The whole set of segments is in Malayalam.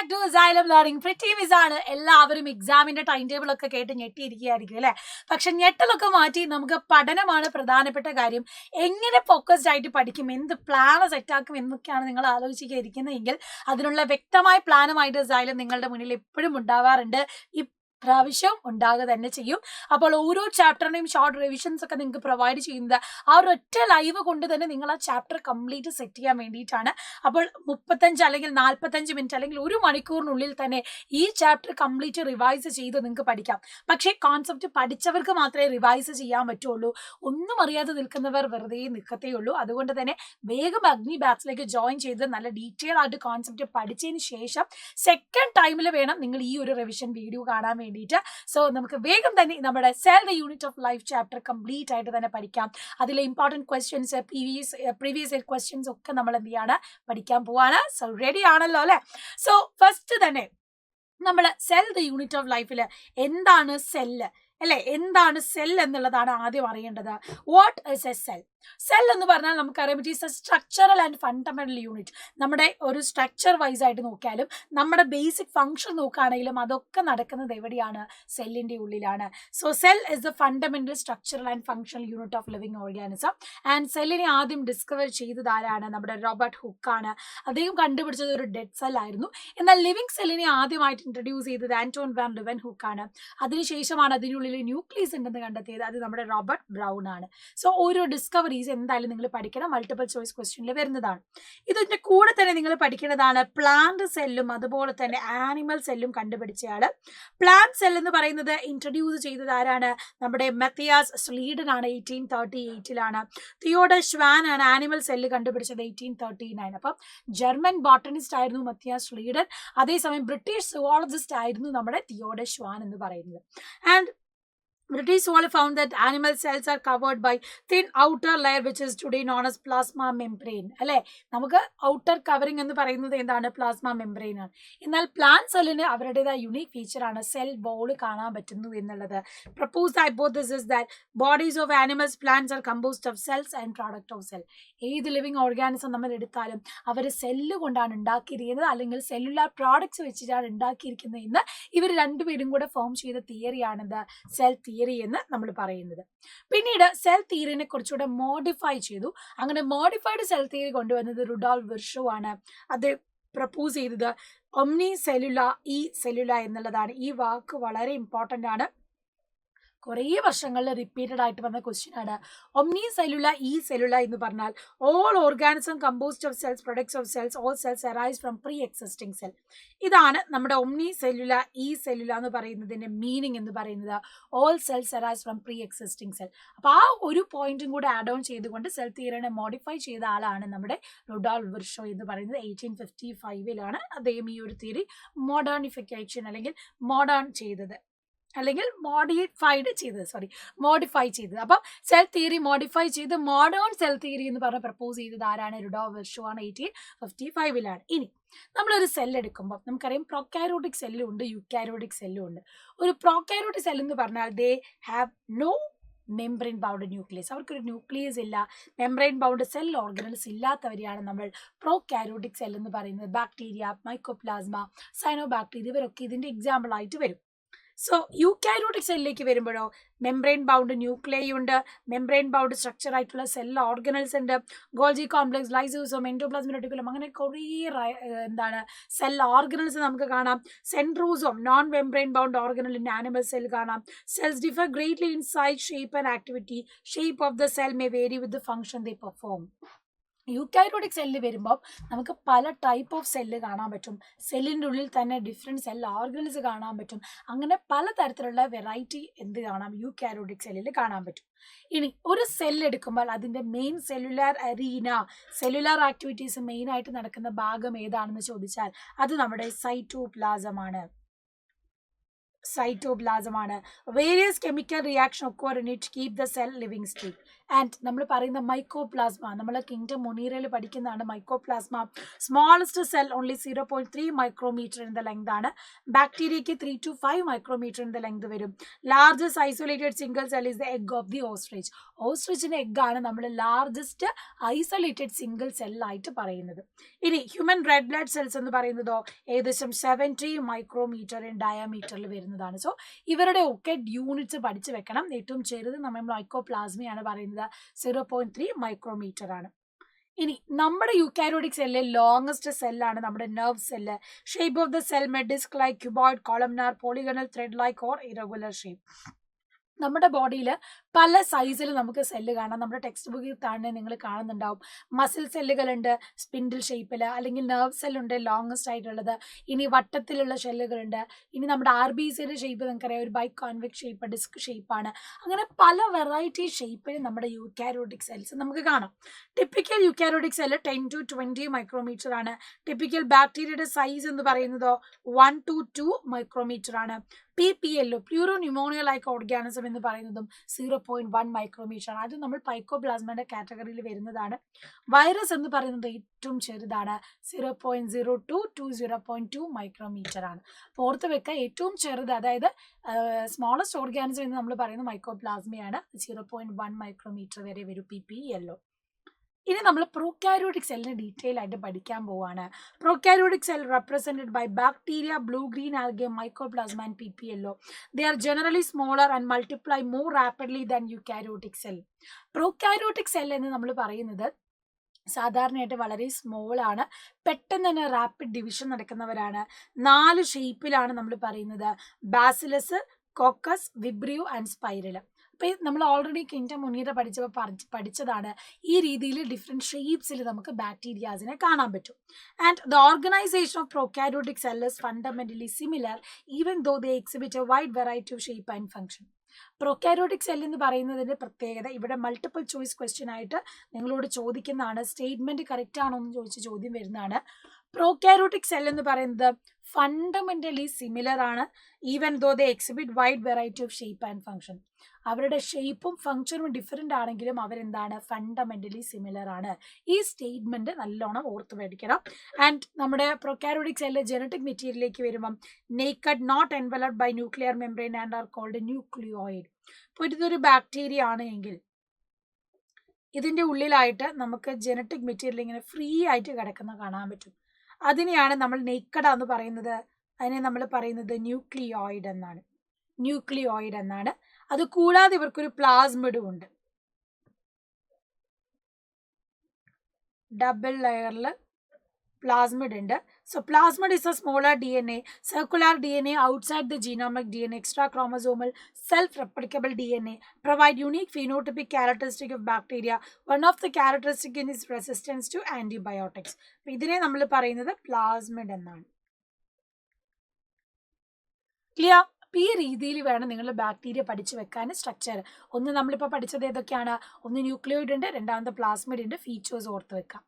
Back to Xylem Learning. Pretty miss ആണ്. എല്ലാവരും എക്സാമിന്റെ ടൈം ടേബിൾ ഒക്കെ കേട്ട് ഞെട്ടിയിരിക്കുകയായിരിക്കും അല്ലെ. പക്ഷെ ഞെട്ടലൊക്കെ മാറ്റി നമുക്ക് പഠനമാണ് പ്രധാനപ്പെട്ട കാര്യം. എങ്ങനെ ഫോക്കസ്ഡ് ആയിട്ട് പഠിക്കും, എന്ത് പ്ലാൻ സെറ്റാക്കും എന്നൊക്കെയാണ് നിങ്ങൾ ആലോചിച്ചിരിക്കുന്നതെങ്കിൽ അതിനുള്ള വ്യക്തമായ പ്ലാനുമായിട്ട് Xylem നിങ്ങളുടെ മുന്നിൽ എപ്പോഴും ഉണ്ടാവാറുണ്ട്. പ്രാവശ്യം ഉണ്ടാകുക തന്നെ ചെയ്യും. അപ്പോൾ ഓരോ ചാപ്റ്ററിനെയും ഷോർട്ട് റിവിഷൻസ് ഒക്കെ നിങ്ങൾക്ക് പ്രൊവൈഡ് ചെയ്യുന്നത് ആ ഒരു ഒറ്റ ലൈവ് കൊണ്ട് തന്നെ നിങ്ങൾ ആ ചാപ്റ്റർ കംപ്ലീറ്റ് സെറ്റ് ചെയ്യാൻ വേണ്ടിയിട്ടാണ്. അപ്പോൾ 35 അല്ലെങ്കിൽ 45 മിനിറ്റ് അല്ലെങ്കിൽ 1 മണിക്കൂറിനുള്ളിൽ തന്നെ ഈ ചാപ്റ്റർ കംപ്ലീറ്റ് റിവൈസ് ചെയ്ത് നിങ്ങൾക്ക് പഠിക്കാം. പക്ഷേ കോൺസെപ്റ്റ് പഠിച്ചവർക്ക് മാത്രമേ റിവൈസ് ചെയ്യാൻ പറ്റുള്ളൂ. ഒന്നും അറിയാതെ നിൽക്കുന്നവർ വെറുതെ നിൽക്കത്തേ ഉള്ളൂ. അതുകൊണ്ട് തന്നെ വേഗം അഗ്നി ബാച്ചിലേക്ക് ജോയിൻ ചെയ്ത് നല്ല ഡീറ്റെയിൽ ആയിട്ട് കോൺസെപ്റ്റ് പഠിച്ചതിന് ശേഷം സെക്കൻഡ് ടൈമിൽ വേണം നിങ്ങൾ ഈ ഒരു റിവിഷൻ വീഡിയോ കാണാൻ വേണ്ടി. സോ നമുക്ക് വേഗം തന്നെ നമ്മുടെ cell the unit of life chapter complete ആയിട്ട് തന്നെ പഠിക്കാം. അതിലെ important questions, previous year questions ഒക്കെ നമ്മൾ എന്ത് ചെയ്യാണ്, പഠിക്കാൻ പോവാണ്. സോ റെഡി ആണല്ലോ അല്ലെ. സോ ഫസ്റ്റ് തന്നെ നമ്മൾ സെൽ ദ യൂണിറ്റ് ഓഫ് ലൈഫിൽ എന്താണ് സെല്ല് അല്ലെ, എന്താണ് സെൽ എന്നുള്ളതാണ് ആദ്യം അറിയേണ്ടത്. What is A cell? Cell എന്ന് പറഞ്ഞാൽ നമുക്കറിയാം it is A structural and fundamental unit. നമ്മുടെ ഒരു സ്ട്രക്ചർ വൈസ് ആയിട്ട് നോക്കിയാലും നമ്മുടെ ബേസിക് ഫംഗ്ഷൻ നോക്കുകയാണെങ്കിലും അതൊക്കെ നടക്കുന്നത് എവിടെയാണ്? സെല്ലിന്റെ ഉള്ളിലാണ്. So cell is the fundamental structural and functional unit of living organism. And സെല്ലിനെ ആദ്യം ഡിസ്കവർ ചെയ്തത് ആരാണ്? നമ്മുടെ റോബർട്ട് ഹുക്കാണ്. അദ്ദേഹം കണ്ടുപിടിച്ചത് ഒരു ഡെഡ് സെൽ ആയിരുന്നു. എന്നാൽ ലിവിംഗ് സെല്ലിനെ ആദ്യമായിട്ട് ഇൻട്രൊഡ്യൂസ് ചെയ്തത് ആന്റോൺ വാൻ ലുവൻഹുക്കാണ്. അതിനുശേഷമാണ് അതിനുള്ളിൽ ന്യൂക്ലിയസ് ഉണ്ടെന്ന് കണ്ടെത്തിയത്. അത് നമ്മുടെ റോബർട്ട് ബ്രൗൺ ആണ്. സോ ഓരോ ഡിസ്കവറീസ് എന്തായാലും നിങ്ങൾ പഠിക്കണം. മൾട്ടിപ്പിൾ ചോയ്സ് ക്വസ്റ്റ്യനിൽ വരുന്നതാണ്. ഇതിന്റെ കൂടെ തന്നെ നിങ്ങൾ പഠിക്കേണ്ടതാണ് പ്ലാന്റ് സെല്ലും അതുപോലെ തന്നെ ആനിമൽ സെല്ലും കണ്ടുപിടിച്ചയാള്. പ്ലാന്റ് സെൽ എന്ന് പറയുന്നത് ഇൻട്രൊഡ്യൂസ് ചെയ്തത് ആരാണ്? നമ്മുടെ മത്തിയാസ് സ്ലീഡൻ ആണ്. 1838 തിയോഡർ ഷ്വാൻ ആണ് ആനിമൽ സെല്ല് കണ്ടുപിടിച്ചത് 1839. അപ്പം ജർമ്മൻ ബോട്ടണിസ്റ്റ് ആയിരുന്നു മത്തിയാസ് സ്ലീഡൻ. അതേസമയം ബ്രിട്ടീഷ് സുവോളജിസ്റ്റ് ആയിരുന്നു നമ്മുടെ തിയോഡർ ഷ്വാൻ എന്ന് പറയുന്നത്. And British zoology found that animal cells are covered by thin outer layer which is today known as plasma membrane. അല്ലെ, നമുക്ക് ഔട്ടർ കവറിംഗ് എന്ന് പറയുന്നത് എന്താണ്? പ്ലാസ്മ മെംബ്രെയിൻ ആണ്. എന്നാൽ പ്ലാന്റ് സെല്ലിന് അവരുടേതായ യുണീക് ഫീച്ചർ ആണ് സെൽ ബോൾ കാണാൻ പറ്റുന്നു എന്നുള്ളത്. Proposed hypothesis that bodies of animals, plants R composed of cells and product of cell. ഏത് ലിവിംഗ് ഓർഗാനിസം നമ്മൾ എടുത്താലും അവർ സെല്ല് കൊണ്ടാണ് ഉണ്ടാക്കിയിരിക്കുന്നത് അല്ലെങ്കിൽ സെല്ലുലാർ പ്രോഡക്ട്സ് വെച്ചിട്ടാണ് ഉണ്ടാക്കിയിരിക്കുന്നത് എന്ന് ഇവർ രണ്ടുപേരും കൂടെ ഫോം ചെയ്ത തിയറിയാണിത് സെൽ തിയറി എന്ന് നമ്മൾ പറയുന്നത്. പിന്നീട് സെൽ തിയറിനെ കുറച്ചുകൂടെ മോഡിഫൈ ചെയ്തു. അങ്ങനെ മോഡിഫൈഡ് സെൽ തിയറി കൊണ്ടുവന്നത് റുഡോൾഫ് വിർഷോ ആണ്. അത് പ്രപ്പോസ് ചെയ്തത് ഒമ്നി സെല്ലുല ഇ സെല്ലുല എന്നുള്ളതാണ്. ഈ വാക്ക് വളരെ ഇമ്പോർട്ടൻ്റ് ആണ്. കുറേ വർഷങ്ങളിൽ റിപ്പീറ്റഡ് ആയിട്ട് വന്ന ക്വസ്റ്റ്യൻ ആണ്. ഒമ്നി സെല്ലുല ഇ സെല്ലുല എന്ന് പറഞ്ഞാൽ all organism composed of cells, products of cells, all cells arise from pre existing cell. ഇതാണ് നമ്മുടെ ഒമ്നി സെല്ലുല ഇ സെല്ലുല എന്ന് പറയുന്നതിന്റെ മീനിങ് എന്ന് പറയുന്നത്. All cells arise from pre existing cell. അപ്പോൾ ആ ഒരു പോയിന്റും കൂടെ ആഡ് ഓൺ ചെയ്തുകൊണ്ട് സെൽ തിയറിനെ മോഡിഫൈ ചെയ്ത ആളാണ് നമ്മുടെ റുഡോൾഫ് വിർഷോ എന്ന് പറയുന്നത്. 1855 അദ്ദേഹം ഈ ഒരു തിയറി മോഡേണിഫിക്കേഷൻ അല്ലെങ്കിൽ മോഡേൺ ചെയ്തത് അല്ലെങ്കിൽ മോഡിഫൈ ചെയ്തത്. അപ്പം സെൽ തിയറി മോഡിഫൈ ചെയ്ത് മോഡേൺ സെൽ തിയറി എന്ന് പറഞ്ഞ് പ്രപ്പോസ് ചെയ്തത് ആരാണ്? റുഡോൾഫ് വിർഷോ ആണ്. 1855. ഇനി നമ്മളൊരു സെൽ എടുക്കുമ്പോൾ നമുക്കറിയാം പ്രൊകാരിയോട്ടിക് സെല്ലും ഉണ്ട്, യൂക്കാരിയോട്ടിക് സെല്ലും ഉണ്ട്. ഒരു പ്രൊകാരിയോട്ടിക് സെൽ എന്ന് പറഞ്ഞാൽ they have no membrane bound nucleus. അവർക്കൊരു ന്യൂക്ലിയസ് ഇല്ല, മെംബ്രെയിൻ ബൗണ്ട് സെൽ ഓർഗനൽസ് ഇല്ലാത്തവരെയാണ് നമ്മൾ പ്രൊകാരിയോട്ടിക് സെൽ എന്ന് പറയുന്നത്. ബാക്ടീരിയ, മൈക്കോപ്ലാസ്മ, സൈനോബാക്ടീരിയ ഇവരൊക്കെ ഇതിന്റെ എക്സാമ്പിൾ ആയിട്ട് വരും. സോ യൂക്കാരിയോട്ടിക് സെല്ലിലേക്ക് വരുമ്പോഴോ മെംബ്രെയിൻ ബൗണ്ട് ന്യൂക്ലിയൈ ഉണ്ട്, മെംബ്രെയിൻ ബൗണ്ട് സ്ട്രക്ചർ ആയിട്ടുള്ള സെൽ ഓർഗനൽസ് ഉണ്ട്, Golgi complex, lysosome, endoplasmic reticulum, അങ്ങനെ കുറേ സെൽ ഓർഗനൽസ് നമുക്ക് കാണാം. Centrosome, non membrane bound organelle in animal cell കാണാം. Cells differ greatly in size, shape and activity. Shape of the cell may vary with the function they perform. Eukaryotic cell വരുമ്പോൾ നമുക്ക് പല ടൈപ്പ് ഓഫ് സെല്ല് കാണാൻ പറ്റും. സെല്ലിൻ്റെ ഉള്ളിൽ തന്നെ ഡിഫറെൻറ്റ് സെൽ ഓർഗനൽസ് കാണാൻ പറ്റും. അങ്ങനെ പലതരത്തിലുള്ള വെറൈറ്റി എന്ത് കാണാം? യൂക്കാരിയോട്ടിക് സെല്ലിൽ കാണാൻ പറ്റും. ഇനി ഒരു സെല്ല് എടുക്കുമ്പോൾ അതിൻ്റെ main cellular arena, cellular activities main ആയിട്ട് നടക്കുന്ന ഭാഗം ഏതാണെന്ന് ചോദിച്ചാൽ അത് നമ്മുടെ സൈറ്റോപ്ലാസം ആണ്. സൈറ്റോപ്ലാസം ആണ്. Various chemical reaction occur in it keep the cell living state. And നമ്മൾ പറയുന്ന മൈക്കോപ്ലാസ്മ, നമ്മൾ കിങ്ഡം മൊണീറയിൽ പഠിക്കുന്നതാണ് mycoplasma. Smallest cell only 0.3 micrometre in the length ആണ്. ബാക്ടീരിയയ്ക്ക് 3 to 5 micrometre in the length വരും. Largest isolated single cell is the egg of the ostrich. ഓസ്ട്രിച്ചിന്റെ എഗ്ഗാണ് നമ്മൾ ലാർജസ്റ്റ് ഐസൊലേറ്റഡ് സിംഗിൾ സെല്ലായിട്ട് പറയുന്നത്. ഇനി ഹ്യൂമൻ റെഡ് ബ്ലഡ് സെൽസ് എന്ന് പറയുന്നതോ ഏകദേശം 70 മൈക്രോമീറ്റർ ഇൻ ഡയമീറ്ററിൽ വരുന്നതാണ്. സോ ഇവരുടെ ഒക്കെ യൂണിറ്റ്സ് പഠിച്ചു വെക്കണം. ഏറ്റവും ചെറുത് നമ്മൾ മൈക്കോപ്ലാസ്മയാണ് പറയുന്നത്, 0.3 മൈക്രോമീറ്റർ ആണ്. ഇനി നമ്മുടെ യൂക്കാരിയോട്ടിക് സെല്ലിൽ ലോങ്സ്റ്റ് സെല്ലാണ് നമ്മുടെ nerve cell. Shape of the cell may disc like, cuboid, columnar, polygonal, thread like or irregular shape. നമ്മുടെ ബോഡിയിൽ പല സൈസിൽ നമുക്ക് സെല്ല് കാണാം. നമ്മുടെ ടെക്സ്റ്റ് ബുക്കിൽ തന്നെ നിങ്ങൾ കാണുന്നുണ്ടാവും. മസിൽ സെല്ലുകളുണ്ട് സ്പിൻഡിൽ ഷേപ്പിൽ, അല്ലെങ്കിൽ നെർവ് സെല്ലുണ്ട് ലോങ്സ്റ്റ് ആയിട്ടുള്ളത്. ഇനി വട്ടത്തിലുള്ള സെല്ലുകളുണ്ട്. ഇനി നമ്മുടെ RBCയുടെ ഷേപ്പ് നിങ്ങൾക്കറിയാം, ഒരു ബൈ കോൺവെക്സ് ഷേപ്പ്, ഡിസ്ക് ഷേപ്പാണ്. അങ്ങനെ പല വെറൈറ്റി ഷേപ്പിൽ നമ്മുടെ യൂക്കാരിയോട്ടിക് സെൽസ് നമുക്ക് കാണാം. Typical eukaryotic cell 10 to 20 micrometer ആണ്. ടിപ്പിക്കൽ ബാക്ടീരിയയുടെ സൈസ് എന്ന് പറയുന്നതോ 1 to 2 മൈക്രോമീറ്റർ ആണ്. PPLO pleuro pneumonia like organism എന്ന് പറയുന്നതും 0.1 മൈക്രോമീറ്റർ ആണ്. അത് നമ്മൾ പൈക്കോപ്ലാസ്മയുടെ കാറ്റഗറിയിൽ വരുന്നതാണ്. വൈറസ് എന്ന് പറയുന്നത് ഏറ്റവും ചെറുതാണ്, 0.02 to 0.2 മൈക്രോമീറ്റർ ആണ്. ഓർത്ത് വെക്കുക, ഏറ്റവും ചെറുത്, അതായത് സ്മോളസ്റ്റ് ഓർഗാനിസം എന്ന് നമ്മൾ പറയുന്നത് മൈക്കോപ്ലാസ്മയാണ്. 0.1 മൈക്രോമീറ്റർ വരെ വരും PPLO. ഇനി നമ്മൾ പ്രോകാരിയോട്ടിക് സെല്ലിനെ ഡീറ്റെയിൽ ആയിട്ട് പഠിക്കാൻ പോവാണ്. Prokaryotic cell represented by bacteria, blue green algae, mycoplasma and PPLO. They are generally smaller and multiply more rapidly than eukaryotic cell. Prokaryotic cell എന്ന് നമ്മൾ പറയുന്നത് സാധാരണയായിട്ട് വളരെ സ്മോൾ ആണ്, പെട്ടെന്ന് തന്നെ റാപ്പിഡ് ഡിവിഷൻ നടക്കുന്നവരാണ്. 4 ഷേപ്പിലാണ് നമ്മൾ പറയുന്നത്: bacillus, caucus, Vibrio and spiral. അപ്പം നമ്മൾ ഓൾറെഡി കിങ്ഡം മൊണീറ പഠിച്ചതാണ്. ഈ രീതിയിൽ ഡിഫറെൻറ്റ് ഷേപ്സിൽ നമുക്ക് ബാക്ടീരിയാസിനെ കാണാൻ പറ്റും. And the organization of prokaryotic cell is fundamentally similar even though they exhibit a wide variety of shape and function. Prokaryotic cell എന്ന് പറയുന്നതിന്റെ പ്രത്യേകത, ഇവിടെ മൾട്ടിപ്പിൾ ചോയ്സ് ക്വസ്റ്റ്യൻ ആയിട്ട് നിങ്ങളോട് ചോദിക്കുന്നതാണ്. സ്റ്റേറ്റ്മെന്റ് കറക്റ്റ് ആണോ എന്ന് ചോദിച്ച് ചോദ്യം വരുന്നതാണ്. പ്രോകാരിയോട്ടിക് സെൽ എന്ന് പറയുന്നത് ഫണ്ടമെന്റലി സിമിലർ ആണ്, even though they exhibit wide variety of shape and function. അവരുടെ ഷേപ്പും ഫംഗ്ഷനും ഡിഫറെൻ്റ് ആണെങ്കിലും അവരെന്താണ്, ഫണ്ടമെന്റലി സിമിലർ ആണ്. ഈ സ്റ്റേറ്റ്മെന്റ് നല്ലോണം ഓർത്ത് മേടിക്കണം. ആൻഡ് നമ്മുടെ പ്രോകാരിയോട്ടിക് സെല്ലിലെ ജനറ്റിക് മെറ്റീരിയലിലേക്ക് വരുമ്പം naked, not enveloped by nuclear membrane and are called nucleoid. ഇപ്പോൾ ഇതൊരു ബാക്ടീരിയ ആണ് എങ്കിൽ ഇതിന്റെ ഉള്ളിലായിട്ട് നമുക്ക് ജനറ്റിക് മെറ്റീരിയൽ ഇങ്ങനെ ഫ്രീ ആയിട്ട് കിടക്കുന്ന കാണാൻ പറ്റും. അതിനെയാണ് നമ്മൾ നേക്കഡ് എന്ന് പറയുന്നത്. അതിനെ നമ്മൾ പറയുന്നത് ന്യൂക്ലിയോയിഡ് എന്നാണ്. ന്യൂക്ലിയോയിഡ് എന്നാണ്. അത് കൂടാതെ ഇവർക്കൊരു പ്ലാസ്മിഡും ഉണ്ട്. ഡബിൾ ലെയറിൽ പ്ലാസ്മിഡ് ഉണ്ട്. So plasmid is a smaller DNA, circular DNA outside the genomic DNA, extra chromosomal, self-replicable DNA, provide unique phenotypic characteristic of bacteria. One of the characteristic is resistance to antibiotics. ഇതിനെ നമ്മൾ പറയുന്നത് പ്ലാസ്മിഡ് എന്നാണ്. ക്ലിയർ? ഈ രീതിയിൽ വേണം നിങ്ങൾ ബാക്ടീരിയ പഠിച്ചു വെക്കാൻ. സ്ട്രക്ചർ ഒന്ന് നമ്മളിപ്പോൾ പഠിച്ചത് ഏതൊക്കെയാണ്? ഒന്ന് ന്യൂക്ലിയോയിഡ് ഉണ്ട്, രണ്ടാമത്തെ പ്ലാസ്മിഡ് ഉണ്ട്. ഫീച്ചേഴ്സ് ഓർത്ത് വെക്കാം.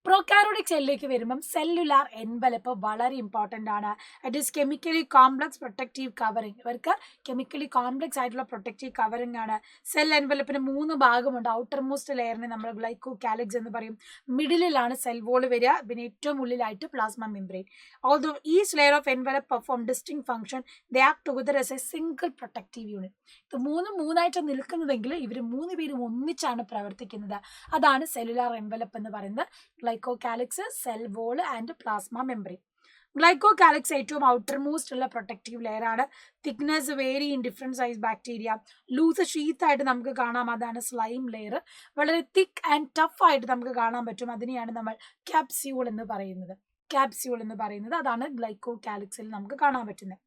പ്രോകാരിയോട്ടിക് സെല്ലിലേക്ക് വരുമ്പം സെല്ലുലാർ എൻവലപ്പ് വളരെ ഇമ്പോർട്ടൻ്റ് ആണ്. It is chemically complex protective covering. ഇവർക്ക് കെമിക്കലി കോംപ്ലക്സ് ആയിട്ടുള്ള പ്രൊട്ടക്റ്റീവ് കവറിങ് ആണ്. സെൽ എൻവലപ്പിന് 3 ഭാഗമുണ്ട്. ഔട്ടർ മോസ്റ്റ് ലെയറിനെ നമ്മൾ ഗ്ലൈക്കോ കാലിക്സ് എന്ന് പറയും. മിഡിലാണ് സെൽ വോൾ വരിക, പിന്നെ ഏറ്റവും ഉള്ളിലായിട്ട് plasma membrane. Although each layer of envelope perform distinct function, they act together as a single protective unit. ഇത് 3 നിൽക്കുന്നതെങ്കിൽ ഇവർ 3 പേരും ഒന്നിച്ചാണ് പ്രവർത്തിക്കുന്നത്. അതാണ് സെല്ലുലാർ എൻവലപ്പ് എന്ന് പറയുന്നത്. Glycocalyx, cell wall and plasma membrane. Glycocalyx ഏറ്റവും ഔട്ടർ മോസ്റ്റ് ഉള്ള പ്രൊട്ടക്റ്റീവ് ലെയർ ആണ്. Thickness vary in different size bacteria. Loose sheath ആയിട്ട് നമുക്ക് കാണാം, അതാണ് സ്ലൈം ലെയർ. വളരെ തിക്ക് ആൻഡ് ടഫ് ആയിട്ട് നമുക്ക് കാണാൻ പറ്റും, അതിനെയാണ് നമ്മൾ ക്യാപ്സ്യൂൾ എന്ന് പറയുന്നത്. ക്യാപ്സ്യൂൾ എന്ന് പറയുന്നത് അതാണ് ഗ്ലൈക്കോകാലിക്സിൽ നമുക്ക് കാണാൻ പറ്റുന്നത്.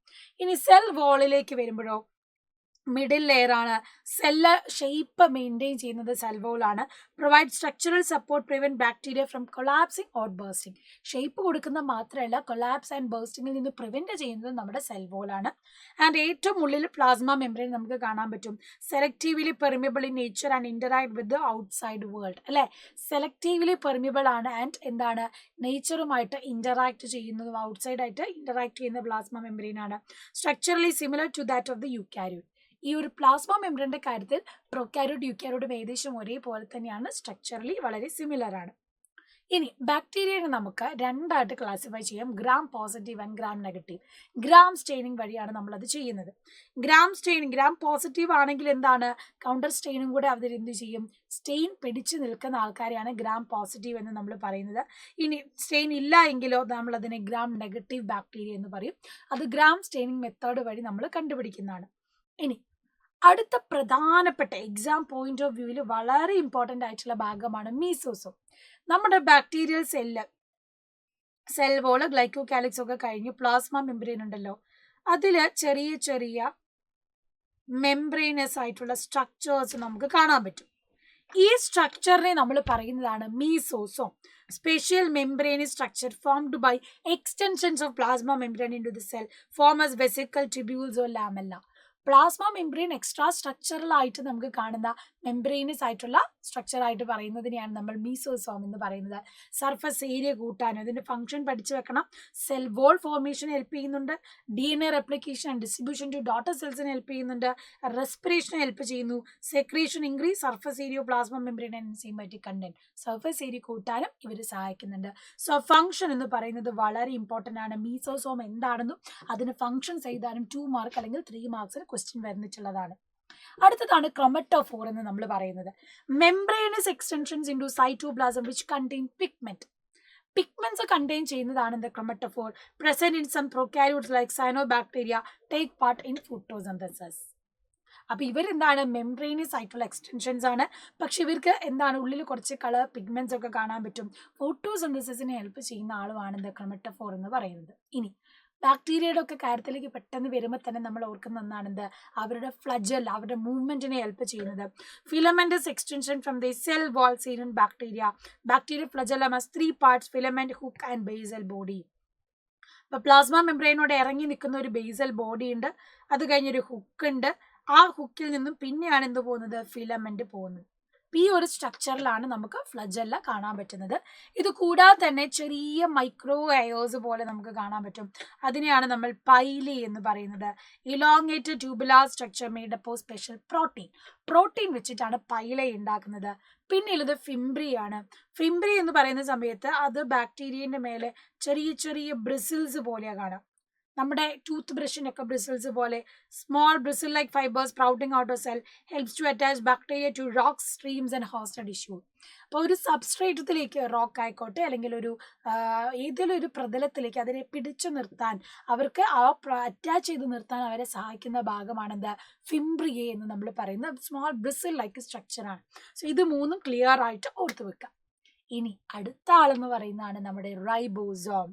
ഇനി സെൽ വോളിലേക്ക് വരുമ്പോഴോ മിഡിൽ ലെയർ ആണ്. സെല്ല് ഷേപ്പ് മെയിൻറ്റെയിൻ ചെയ്യുന്നത് സെൽ വോൾ ആണ്. Provide structural support, prevent bacteria from collapsing or bursting. Shape കൊടുക്കുന്ന മാത്രമല്ല, കൊളാപ്സ് ആൻഡ് ബേഴ്സ്റ്റിംഗിൽ നിന്ന് പ്രിവെന്റ് ചെയ്യുന്നത് നമ്മുടെ സെൽ വോൾ ആണ്. ആൻഡ് ഏറ്റവും ഉള്ളിൽ പ്ലാസ്മ മെംബ്രെയിൻ നമുക്ക് കാണാൻ പറ്റും. Selectively permeable in nature and interact with the outside world, അല്ലെ? സെലക്റ്റീവ്ലി പെർമിബിൾ ആണ് ആൻഡ് എന്താണ്, നേച്ചറുമായിട്ട് ഇന്ററാക്ട് ചെയ്യുന്നതും ഔട്ട്സൈഡ് ആയിട്ട് ഇന്ററാക്ട് ചെയ്യുന്ന പ്ലാസ്മ മെംബ്രെയിൻ ആണ്. Structurally similar to that of the eukaryote. ഈ ഒരു പ്ലാസ്മ മെംബ്രെയിന്റെ കാര്യത്തിൽ പ്രൊക്കാരിയോട്ട് യൂക്കാരിയോട്ടും ഏകദേശം ഒരേപോലെ തന്നെയാണ്. സ്ട്രക്ചറലി വളരെ സിമിലർ ആണ്. ഇനി ബാക്ടീരിയനെ നമുക്ക് രണ്ടായിട്ട് ക്ലാസിഫൈ ചെയ്യാം, gram positive and gram negative. Gram staining വഴിയാണ് നമ്മളത് ചെയ്യുന്നത്. ഗ്രാം പോസിറ്റീവ് ആണെങ്കിൽ എന്താണ്, കൗണ്ടർ സ്റ്റെയിനും കൂടെ അവർ എന്ത് ചെയ്യും, സ്റ്റെയിൻ പിടിച്ചു നിൽക്കുന്ന ആൾക്കാരെയാണ് ഗ്രാം പോസിറ്റീവ് എന്ന് നമ്മൾ പറയുന്നത്. ഇനി സ്റ്റെയിൻ ഇല്ല എങ്കിലോ നമ്മൾ അതിനെ ഗ്രാം നെഗറ്റീവ് ബാക്ടീരിയ എന്ന് പറയും. അത് ഗ്രാം സ്റ്റെയിനിങ് മെത്തേഡ് വഴി നമ്മൾ കണ്ടുപിടിക്കുന്നതാണ്. ഇനി അടുത്ത പ്രധാനപ്പെട്ട എക്സാം പോയിന്റ് ഓഫ് വ്യൂവിൽ വളരെ ഇമ്പോർട്ടൻ്റ് ആയിട്ടുള്ള ഭാഗമാണ് മീസോസോം. നമ്മുടെ ബാക്ടീരിയൽ സെൽ വോള്, ഗ്ലൈക്കോകാലിക്സ് ഒക്കെ കഴിഞ്ഞ് പ്ലാസ്മ മെംബ്രെയിൻ ഉണ്ടല്ലോ, അതിൽ ചെറിയ ചെറിയ മെംബ്രെയിനസ് ആയിട്ടുള്ള സ്ട്രക്ചേഴ്സ് നമുക്ക് കാണാൻ പറ്റും. ഈ സ്ട്രക്ചറിനെ നമ്മൾ പറയുന്നതാണ് mesosome. Special membranous structure formed by extensions of plasma membrane into the cell form as vesicle, tubules or lamella. Plasma membrane extra structural ആയിട്ട് നമുക്ക് കാണുന്ന മെംബ്രെയിനസ് ആയിട്ടുള്ള സ്ട്രക്ചർ ആയിട്ട് പറയുന്നതിനെയാണ് നമ്മൾ മീസോസോം എന്ന് പറയുന്നത്. സർഫസ് ഏരിയ കൂട്ടാനും അതിന്റെ ഫംഗ്ഷൻ പഠിച്ചു വെക്കണം. സെൽ വോൾ ഫോർമേഷൻ ഹെൽപ്പ് ചെയ്യുന്നുണ്ട്. DNA replication and distribution to daughter സെൽസിന് ഹെൽപ്പ് ചെയ്യുന്നുണ്ട്. റെസ്പിറേഷൻ ഹെൽപ്പ് ചെയ്യുന്നു. Secretion increase surface area plasma membrane and enzymatic content. Surface area കൂട്ടാനും ഇവർ സഹായിക്കുന്നുണ്ട്. സോ ഫംഗ്ഷൻ എന്ന് പറയുന്നത് വളരെ ഇമ്പോർട്ടൻ്റ് ആണ്. മീസോസോം എന്താണെന്നും അതിന് ഫംഗ്ഷൻസ് എഴുതാനും 2 മാർക്ക് അല്ലെങ്കിൽ 3 മാർക്സിന് ക്വസ്റ്റ്യൻ വരുന്നിട്ടുള്ളതാണ്. അടുത്തതാണ് ക്രോമറ്റോഫോർ എന്ന് നമ്മൾ പറയുന്നത്. Membranous extensions into cytoplasm which contain pigment. Pigments contain ചെയ്യുന്നതാണ് the chromatophore. Present in some prokaryotes like cyanobacteria take part in photosynthesis. അപ്പൊ ഇവരെന്താണ്, മെംബ്രെയിനസ് ആയിട്ടുള്ള എക്സ്റ്റൻഷൻസ് ആണ്. പക്ഷെ ഇവർക്ക് എന്താണ്, ഉള്ളിൽ കുറച്ച് കളർ പിഗ്മെന്റ്സ് ഒക്കെ കാണാൻ പറ്റും. ഫോട്ടോസിന്തസിസിനെ ഹെൽപ്പ് ചെയ്യുന്ന ആളുമാണ് ദ ക്രോമറ്റോഫോർ എന്ന് പറയുന്നത്. ഇനി ബാക്ടീരിയയുടെ ഒക്കെ കാര്യത്തിലേക്ക് പെട്ടെന്ന് വരുമ്പോൾ തന്നെ നമ്മൾ ഓർക്കുന്ന ഒന്നാണെന്ത്, അവരുടെ ഫ്ലജൽ, അവരുടെ മൂവ്മെന്റിനെ ഹെൽപ്പ് ചെയ്യുന്നത്. Filamentous extension from the cell wall seen in bacteria. Bacteria flagellum has 3 parts, filament, hook and basal body. അപ്പൊ പ്ലാസ്മ മെംബ്രെയിനോട് ഇറങ്ങി നിൽക്കുന്ന ഒരു ബേസൽ ബോഡി ഉണ്ട്, അത് കഴിഞ്ഞൊരു ഹുക്ക് ഉണ്ട്. ആ ഹുക്കിൽ നിന്നും പിന്നെയാണ് എന്ത് പോകുന്നത്, ഫിലമെന്റ് പോകുന്നത്. ഈ ഒരു സ്ട്രക്ചറിലാണ് നമുക്ക് ഫ്ലജല്ല കാണാൻ പറ്റുന്നത്. ഇത് കൂടാതെ തന്നെ ചെറിയ മൈക്രോ എയേഴ്സ് പോലെ നമുക്ക് കാണാൻ പറ്റും. അതിനെയാണ് നമ്മൾ പൈലി എന്ന് പറയുന്നത്. Elongated tubular structure made up of special protein വെച്ചിട്ടാണ് പൈല ഉണ്ടാക്കുന്നത്. പിന്നെ ഉള്ളത് ഫിംബ്രി ആണ്. ഫിംബ്രി എന്ന് പറയുന്ന സമയത്ത് അത് ബാക്ടീരിയന്റെ മേലെ ചെറിയ ചെറിയ ബ്രിസിൽസ് പോലെയാണ് കാണാം. നമ്മുടെ ടൂത്ത് ബ്രഷിനൊക്കെ ബ്രിസിൽസ് പോലെ small bristle like fibres sprouting out of cell helps to attach bacteria to rocks, streams and hosted tissue. അപ്പോൾ ഒരു സബ്സ്ട്രേറ്റത്തിലേക്ക്, റോക്ക് ആയിക്കോട്ടെ അല്ലെങ്കിൽ ഒരു ഏതെങ്കിലും ഒരു പ്രതലത്തിലേക്ക് അതിനെ പിടിച്ചു നിർത്താൻ, അവർക്ക് അറ്റാച്ച് ചെയ്ത് നിർത്താൻ അവരെ സഹായിക്കുന്ന ഭാഗമാണെന്ത്, ഫിംബ്രിയെ എന്ന് നമ്മൾ പറയുന്ന സ്മോൾ ബ്രിസിൽ ലൈക്ക് സ്ട്രക്ചറാണ്. സോ ഇത് മൂന്നും ക്ലിയർ ആയിട്ട് ഓർത്തു വെക്കാം. ഇനി അടുത്ത ആളെന്ന് പറയുന്നതാണ് നമ്മുടെ ribosome,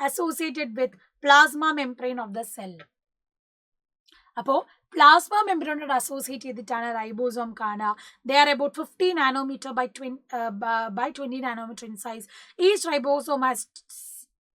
associated with plasma membrane of the cell. അപ്പോൾ പ്ലാസ്മ മെംബ്രെയിനോട് അസോസിയേറ്റ് ചെയ്തിട്ടാണ് റൈബോസോം കാണുക. They are about 50 nanometre by 20 nanometre in size. Each ribosome has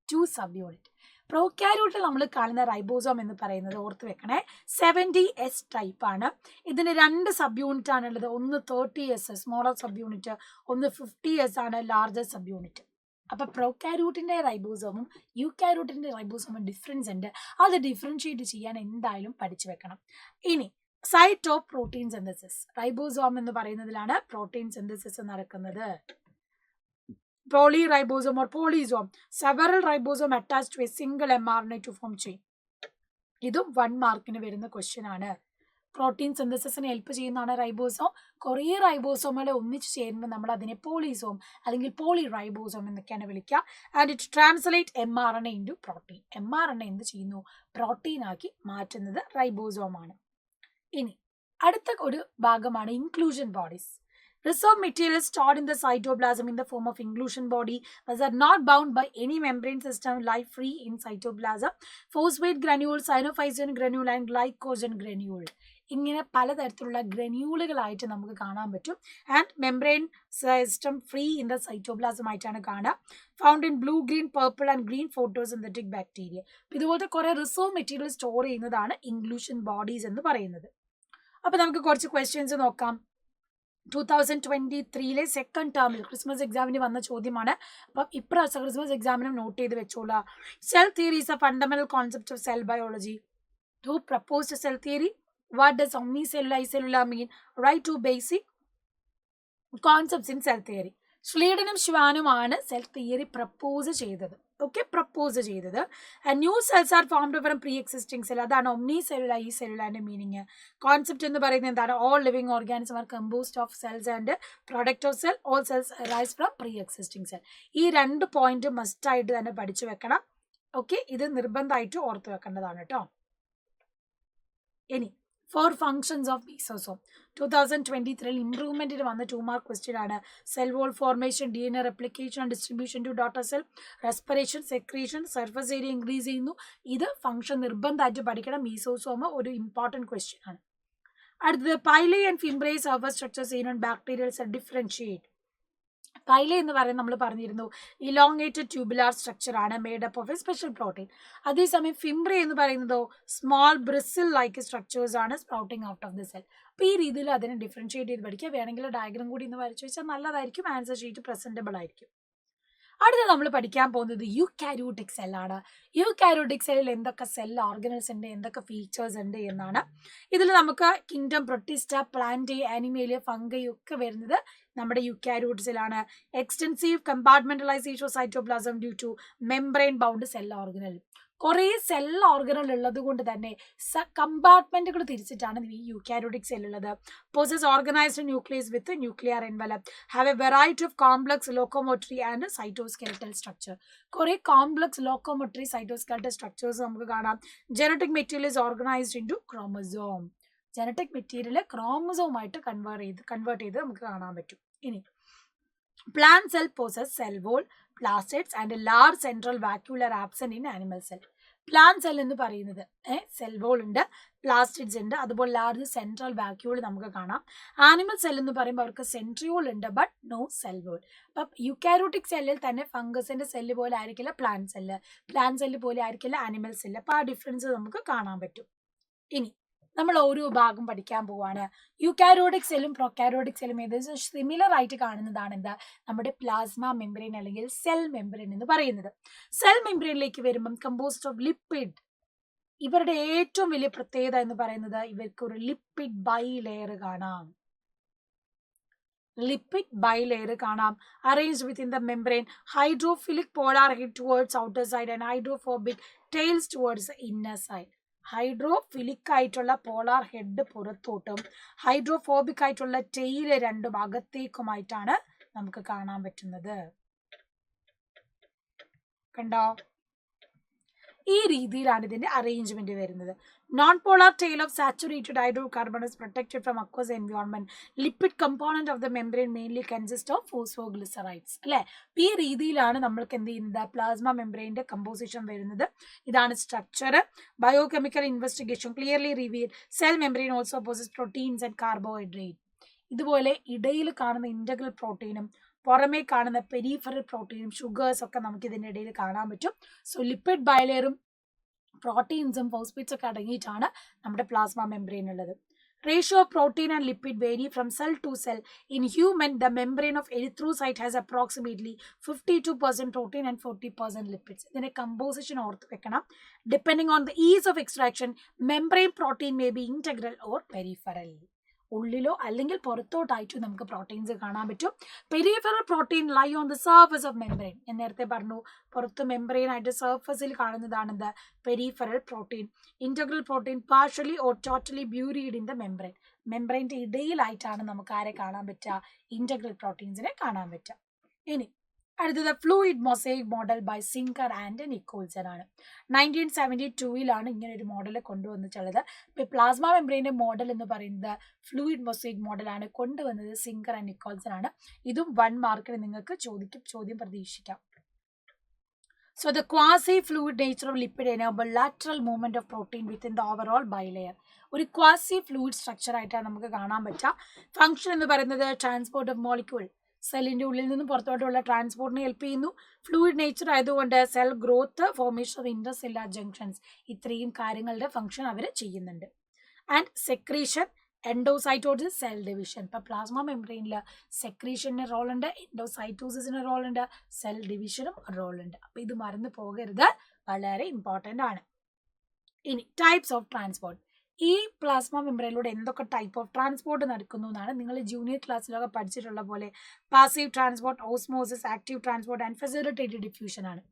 2 subunit. പ്രോകാരിയോട്ടിൽ നമ്മൾ കാണുന്ന റൈബോസോം എന്ന് പറയുന്നത് ഓർത്ത് വെക്കണേ, 70S ടൈപ്പ് ആണ്. ഇതിന് 2 സബ് യൂണിറ്റ് ആണുള്ളത്. ഒന്ന് 30S സ്മോളർ സബ് യൂണിറ്റ്, ഒന്ന് 50S ആണ് ലാർജർ സബ് യൂണിറ്റ്. അപ്പൊ പ്രോകാരിയോട്ടിന്റെ റൈബോസോമും യൂകാരിയോട്ടിന്റെ റൈബോസോമും ഡിഫറൻസ് ഉണ്ട്. അത് ഡിഫറൻഷിയേറ്റ് ചെയ്യാൻ എന്തായാലും പഠിച്ചു വെക്കണം. ഇനി site of protein synthesis. Ribosome എന്ന് പറയുന്നതിലാണ് പ്രോട്ടീൻ സിന്തസിസ് നടക്കുന്നത്. Polyribosome or polysome, several ribosome attached to a single mRNA to form chain. ഇതും 1 മാർക്കിന് വരുന്ന ക്വസ്റ്റ്യൻ ആണ്. പ്രോട്ടീൻ സിന്തസിസിന് ഹെൽപ്പ് ചെയ്യുന്നതാണ് റൈബോസോം. കുറേ റൈബോസോമുകളെ ഒന്നിച്ച് ചേരുമ്പോൾ നമ്മൾ അതിനെ പോളിസോം അല്ലെങ്കിൽ പോളി റൈബോസോം എന്നൊക്കെയാണ് വിളിക്കുക. And it translate mRNA into protein. mRNA എന്ത് ചെയ്യുന്നു, പ്രോട്ടീൻ ആക്കി മാറ്റുന്നത് റൈബോസോം ആണ്. ഇനി അടുത്ത ഒരു ഭാഗമാണ് inclusion bodies. Reserved material is stored in the cytoplasm in the form of inclusion body. These are not bound by any membrane system, life free in cytoplasm. Phosphate granule, cyanophysin granule and glycogen granule. ഇങ്ങനെ പലതരത്തിലുള്ള ഗ്രന്യൂളുകളായിട്ട് നമുക്ക് കാണാൻ പറ്റും. And membrane system free in the cytoplasm ആയിട്ടാണ് കാണുക. Found in blue, green, purple and green photosynthetic bacteria. ഇതുപോലത്തെ കുറെ റിസർവ് മെറ്റീരിയൽ സ്റ്റോർ ചെയ്യുന്നതാണ് ഇൻക്ലൂഷൻ ബോഡീസ് എന്ന് പറയുന്നത്. അപ്പൊ നമുക്ക് കുറച്ച് ക്വസ്റ്റ്യൻസ് നോക്കാം. 2023 സെക്കൻഡ് ടേമിൽ ക്രിസ്മസ് എക്സാമിന് വന്ന ചോദ്യമാണ്. അപ്പം ഇപ്രാവശ്യം ക്രിസ്മസ് എക്സാമിനും നോട്ട് ചെയ്ത് വെച്ചോളാം. Cell theory is a fundamental concept of cell biology. Who proposed cell theory? What does omnicellular, acellular mean? Write two basic concepts in cell theory. സ്ലീഡനും ഷ്വാനുമാണ് സെൽ തിയറി പ്രപ്പോസ് ചെയ്തത്. ഓക്കെ, പ്രപ്പോസ് ചെയ്തത്. New cells are formed from pre existing cell. അതാണ് ഒമ്നി സെല്ലുലാർ ഈ സെല്ലുലാറിന്റെ മീനിങ്. കോൺസെപ്റ്റ് എന്ന് പറയുന്നത് എന്താണ്? All living organism are composed of cells and product of cell. All cells arise from pre existing cell. ഈ 2 പോയിന്റ് മസ്റ്റ് ആയിട്ട് തന്നെ പഠിച്ചു വെക്കണം. ഓക്കെ, ഇത് നിർബന്ധമായിട്ട് ഓർത്ത് വെക്കേണ്ടതാണ് കേട്ടോ. ഇനി 4 functions of mesosome. 2023 ഇംപ്രൂവ്മെന്റിൽ വന്ന 2 മാർക്ക് ക്വസ്റ്റ്യൻ ആണ്. Cell wall formation, DNA replication and distribution to daughter cell, respiration, secretion, surface area increase ചെയ്യുന്നു. ഇത് ഫംഗ്ഷൻ നിർബന്ധമായിട്ട് പഠിക്കണം. മീസോസോം ഒരു ഇമ്പോർട്ടൻറ്റ് ക്വസ്റ്റ്യൻ ആണ്. അടുത്തത് pili and fimbriae surface structures in bacterial cell differentiate. Pili എന്ന് പറയുന്നത് നമ്മൾ പറഞ്ഞിരുന്നു ഇലോങ്ങേറ്റഡ് ട്യൂബുലാർ സ്ട്രക്ചർ ആണ്, made up of a special protein. അതേസമയം ഫിംബ്രേ എന്ന് പറയുന്നതോ സ്മോൾ ബ്രിസിൽ ലൈക്ക് സ്ട്രക്ചേഴ്സ് ആണ് sprouting out of the cell. അപ്പോൾ ഈ രീതിയിൽ അതിനെ ഡിഫറൻഷിയേറ്റ് ചെയ്ത് പഠിക്കുക. വേണമെങ്കിൽ ഡയഗ്രം കൂടി ഇന്ന് വരച്ചു വെച്ചാൽ നല്ലതായിരിക്കും. ആൻസർ ഷീറ്റ് പ്രസന്റബിൾ ആയിരിക്കും. അടുത്ത നമ്മൾ പഠിക്കാൻ പോകുന്നത് യൂക്കാരിയോട്ടിക് സെല്ലാണ്. യൂക്കാരിയോട്ടിക് സെല്ലിൽ എന്തൊക്കെ സെൽ ഓർഗനൽസ് ഉണ്ട്, എന്തൊക്കെ ഫീച്ചേഴ്സ് ഉണ്ട് എന്നാണ്. ഇതിൽ നമുക്ക് kingdom Protista, plant, Animalia, fungi ഒക്കെ വരുന്നത് നമ്മുടെ യൂക്കാരിയോട്സിലാണ്. Extensive compartmentalisation of cytoplasm due to membrane bound cell organelle. കുറേ സെൽ ഓർഗനൽ ഉള്ളത് കൊണ്ട് തന്നെ കമ്പാർട്ട്മെന്റുകൾ തിരിച്ചിട്ടാണ് ഈ യൂക്കാരിയോട്ടിക് സെൽ ഉള്ളത്. Possess organised nucleus with nuclear envelope, have a variety of complex locomotory and cytoskeletal structure. കുറേ കോംപ്ലക്സ് ലോക്കോമോട്ടറി സൈറ്റോസ്കെലറ്റൽ സ്ട്രക്ചേഴ്സ് നമുക്ക് കാണാം. Genetic material is organised into chromosome. Genetic material ക്രോമസോമായിട്ട് കൺവേർട്ട് ചെയ്ത് നമുക്ക് കാണാൻ പറ്റും. ഇനി plant cell possess cell wall, plastids and a large central vacuolar absent in animal cell. Plant cell എന്ന് പറയുന്നത് സെൽ വോൾ ഉണ്ട്, പ്ലാസ്റ്റിഡ്സ് ഉണ്ട്, അതുപോലെ ലാർജ് സെൻട്രൽ വാക്യൂൾ നമുക്ക് കാണാം. ആനിമൽ സെൽ എന്ന് പറയുമ്പോൾ അവർക്ക് സെൻട്രിയോൾ ഉണ്ട്, ബട്ട് നോ സെൽ വോൾ. അപ്പം യൂക്കാരിയോട്ടിക് സെല്ലിൽ തന്നെ ഫംഗസിന്റെ സെല്ല് പോലെ ആയിരിക്കില്ല പ്ലാന്റ് സെല്ല്, പ്ലാന്റ് സെല്ല് പോലെ ആയിരിക്കില്ല ആനിമൽ സെല്ല്. അപ്പോൾ ആ ഡിഫറൻസ് നമുക്ക് കാണാൻ പറ്റും. ഇനി നമ്മൾ ഓരോ ഭാഗം പഠിക്കാൻ പോവാണ്. യൂക്കാരിയോട്ടിക് സെല്ലും പ്രൊക്കാരിയോട്ടിക് സെല്ലും ഏകദേശം സിമിലർ ആയിട്ട് കാണുന്നതാണ് എന്താ നമ്മുടെ പ്ലാസ്മ മെംബ്രെയിൻ അല്ലെങ്കിൽ സെൽ മെംബ്രെയിൻ എന്ന് പറയുന്നത്. സെൽ മെംബ്രെയിനിലേക്ക് വരുമ്പം കമ്പോസ്ഡ് ഓഫ് ലിപ്പിഡ്. ഇവരുടെ ഏറ്റവും വലിയ പ്രത്യേകത എന്ന് പറയുന്നത് ഇവർക്ക് ഒരു ലിപ്പിഡ് ബൈ ലെയർ കാണാം. ലിപ്പിഡ് ബൈ ലെയർ കാണാം. Arranged within the membrane. Hydrophilic polar head towards outer side and hydrophobic tales towards inner side. Hydrophilic ആയിട്ടുള്ള പോളാർ ഹെഡ് പുറത്തോട്ടും ഹൈഡ്രോഫോബിക് ആയിട്ടുള്ള ടെയില് രണ്ടും അകത്തേക്കുമായിട്ടാണ് നമുക്ക് കാണാൻ പറ്റുന്നത്. കണ്ടോ? ഈ രീതിയിലാണ് ഇതിന്റെ അറേഞ്ച്മെന്റ് വരുന്നത്. Non polar tale of saturated hydrocarbon is protected from aqueous environment. Lipid component of the membrane mainly consists of phosphoglycerides. അല്ലെ? ഈ രീതിയിലാണ് നമ്മൾക്ക് എന്ത് ചെയ്യുന്നത് പ്ലാസ്മ മെംബ്രെയിന്റെ കമ്പോസിഷൻ വരുന്നത്. ഇതാണ് structure. Biochemical investigation clearly reveal cell membrane also poses proteins and carbohydrate. ഇതുപോലെ ഇടയിൽ കാണുന്ന ഇന്റഗ്രൽ പ്രോട്ടീനും പുറമേ കാണുന്ന പെരിഫറൽ പ്രോട്ടീനും ഷുഗേഴ്സ് ഒക്കെ നമുക്ക് ഇതിൻ്റെ ഇടയിൽ കാണാൻ പറ്റും. സോ ലിപ്പിഡ് ബൈലെയറും പ്രോട്ടീൻസും ഫോസ്ഫേറ്റ്സ് ഒക്കെ അടങ്ങിയിട്ടാണ് നമ്മുടെ പ്ലാസ്മ മെംബ്രെയിൻ ഉള്ളത്. Ratio of protein and lipid vary from cell to cell. In human, the membrane of erythrocyte has approximately 52% protein and 40% lipids. ഇതിന്റെ composition ഓർത്ത് വെക്കണം. Depending on the ease of extraction, membrane protein may be integral or peripheral. ഉള്ളിലോ അല്ലെങ്കിൽ പുറത്തോട്ടായിട്ട് നമുക്ക് പ്രോട്ടീൻസ് കാണാൻ പറ്റും. Peripheral protein lie on the surface of membrane. ഞാൻ നേരത്തെ പറഞ്ഞു പുറത്ത് മെംബ്രെയിൻ ആയിട്ട് സർഫസിൽ കാണുന്നതാണ് എന്ത് peripheral protein. Integral protein partially or totally buried in the membrane. മെംബ്രെയിൻ്റെ ഇടയിലായിട്ടാണ് നമുക്ക് ആരെ കാണാൻ പറ്റുക ഇന്റഗ്രൽ പ്രോട്ടീൻസിനെ കാണാൻ പറ്റുക. ഇനി അടുത്തത് fluid mosaic model by Singer and Nicolson ആണ്. 1972 ഇങ്ങനെ ഒരു മോഡൽ കൊണ്ടുവന്നിട്ടുള്ളത്. ഇപ്പോൾ പ്ലാസ്മ മെംബ്രെയിൻ്റെ മോഡൽ എന്ന് പറയുന്നത് ഫ്ലൂയിഡ് മൊസൈക് മോഡലാണ് കൊണ്ടുവന്നത് സിങ്കർ ആൻഡ് നിക്കോൾസൺ ആണ്. ഇതും 1 മാർക്കിന് നിങ്ങൾക്ക് ചോദ്യം പ്രതീക്ഷിക്കാം. So the quasi-fluid nature of lipid enable lateral movement of protein within the overall bilayer. ഒരു ക്വാസി ഫ്ലൂയിഡ് സ്ട്രക്ചർ ആയിട്ടാണ് നമുക്ക് കാണാൻ പറ്റുക. ഫംഗ്ഷൻ എന്ന് പറയുന്നത് ട്രാൻസ്പോർട്ട് ഓഫ് മോളിക്യൂൾ, സെല്ലിന്റെ ഉള്ളിൽ നിന്നും പുറത്തോട്ടുള്ള ട്രാൻസ്പോർട്ടിനെ ഹെൽപ്പ് ചെയ്യുന്നു. ഫ്ലൂയിഡ് നേച്ചർ ആയതുകൊണ്ട് cell growth, formation of intercellular junctions, ഇത്രയും കാര്യങ്ങളുടെ ഫംഗ്ഷൻ അവർ ചെയ്യുന്നുണ്ട്. And secretion, endocytosis, cell division. ഇപ്പൊ പ്ലാസ്മ മെംബ്രെയിനിൽ സെക്രീഷന് റോൾ ഉണ്ട്, എൻഡോസൈറ്റോസിന് റോൾ ഉണ്ട്, സെൽ ഡിവിഷനും റോൾ ഉണ്ട്. അപ്പൊ ഇത് മറന്നു പോകരുത്, വളരെ ഇമ്പോർട്ടൻ്റ് ആണ്. ഇനി ടൈപ്സ് ഓഫ് ട്രാൻസ്പോർട്ട്. ഈ പ്ലാസ്മ മെംബ്രെയിനിലൂടെ എന്തൊക്കെ ടൈപ്പ് ഓഫ് ട്രാൻസ്പോർട്ട് നടക്കുന്നു എന്നാണ് നിങ്ങൾ ജൂനിയർ ക്ലാസ്സിലൊക്കെ പഠിച്ചിട്ടുള്ള പോലെ. Passive transport, osmosis, active transport and facilitated diffusion ആണ്.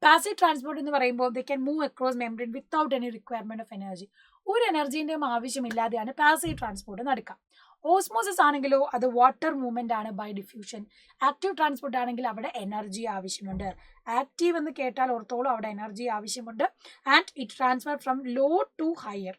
പാസീവ് ട്രാൻസ്പോർട്ട് എന്ന് പറയുമ്പോൾ they can move across membrane without any requirement of energy. ഒരു എനർജീൻ്റെയും ആവശ്യമില്ലാതെയാണ് പാസീവ് ട്രാൻസ്പോർട്ട് നടക്കുക. ഓസ്മോസിസ് ആണെങ്കിലോ അത് വാട്ടർ മൂവ്മെന്റ് ആണ് ബൈ ഡിഫ്യൂഷൻ. ആക്റ്റീവ് ട്രാൻസ്പോർട്ട് ആണെങ്കിൽ അവിടെ എനർജി ആവശ്യമുണ്ട്. ആക്റ്റീവ് എന്ന് കേട്ടാൽ ഓർത്തോളം അവിടെ എനർജി ആവശ്യമുണ്ട്. And it transfer from low to higher.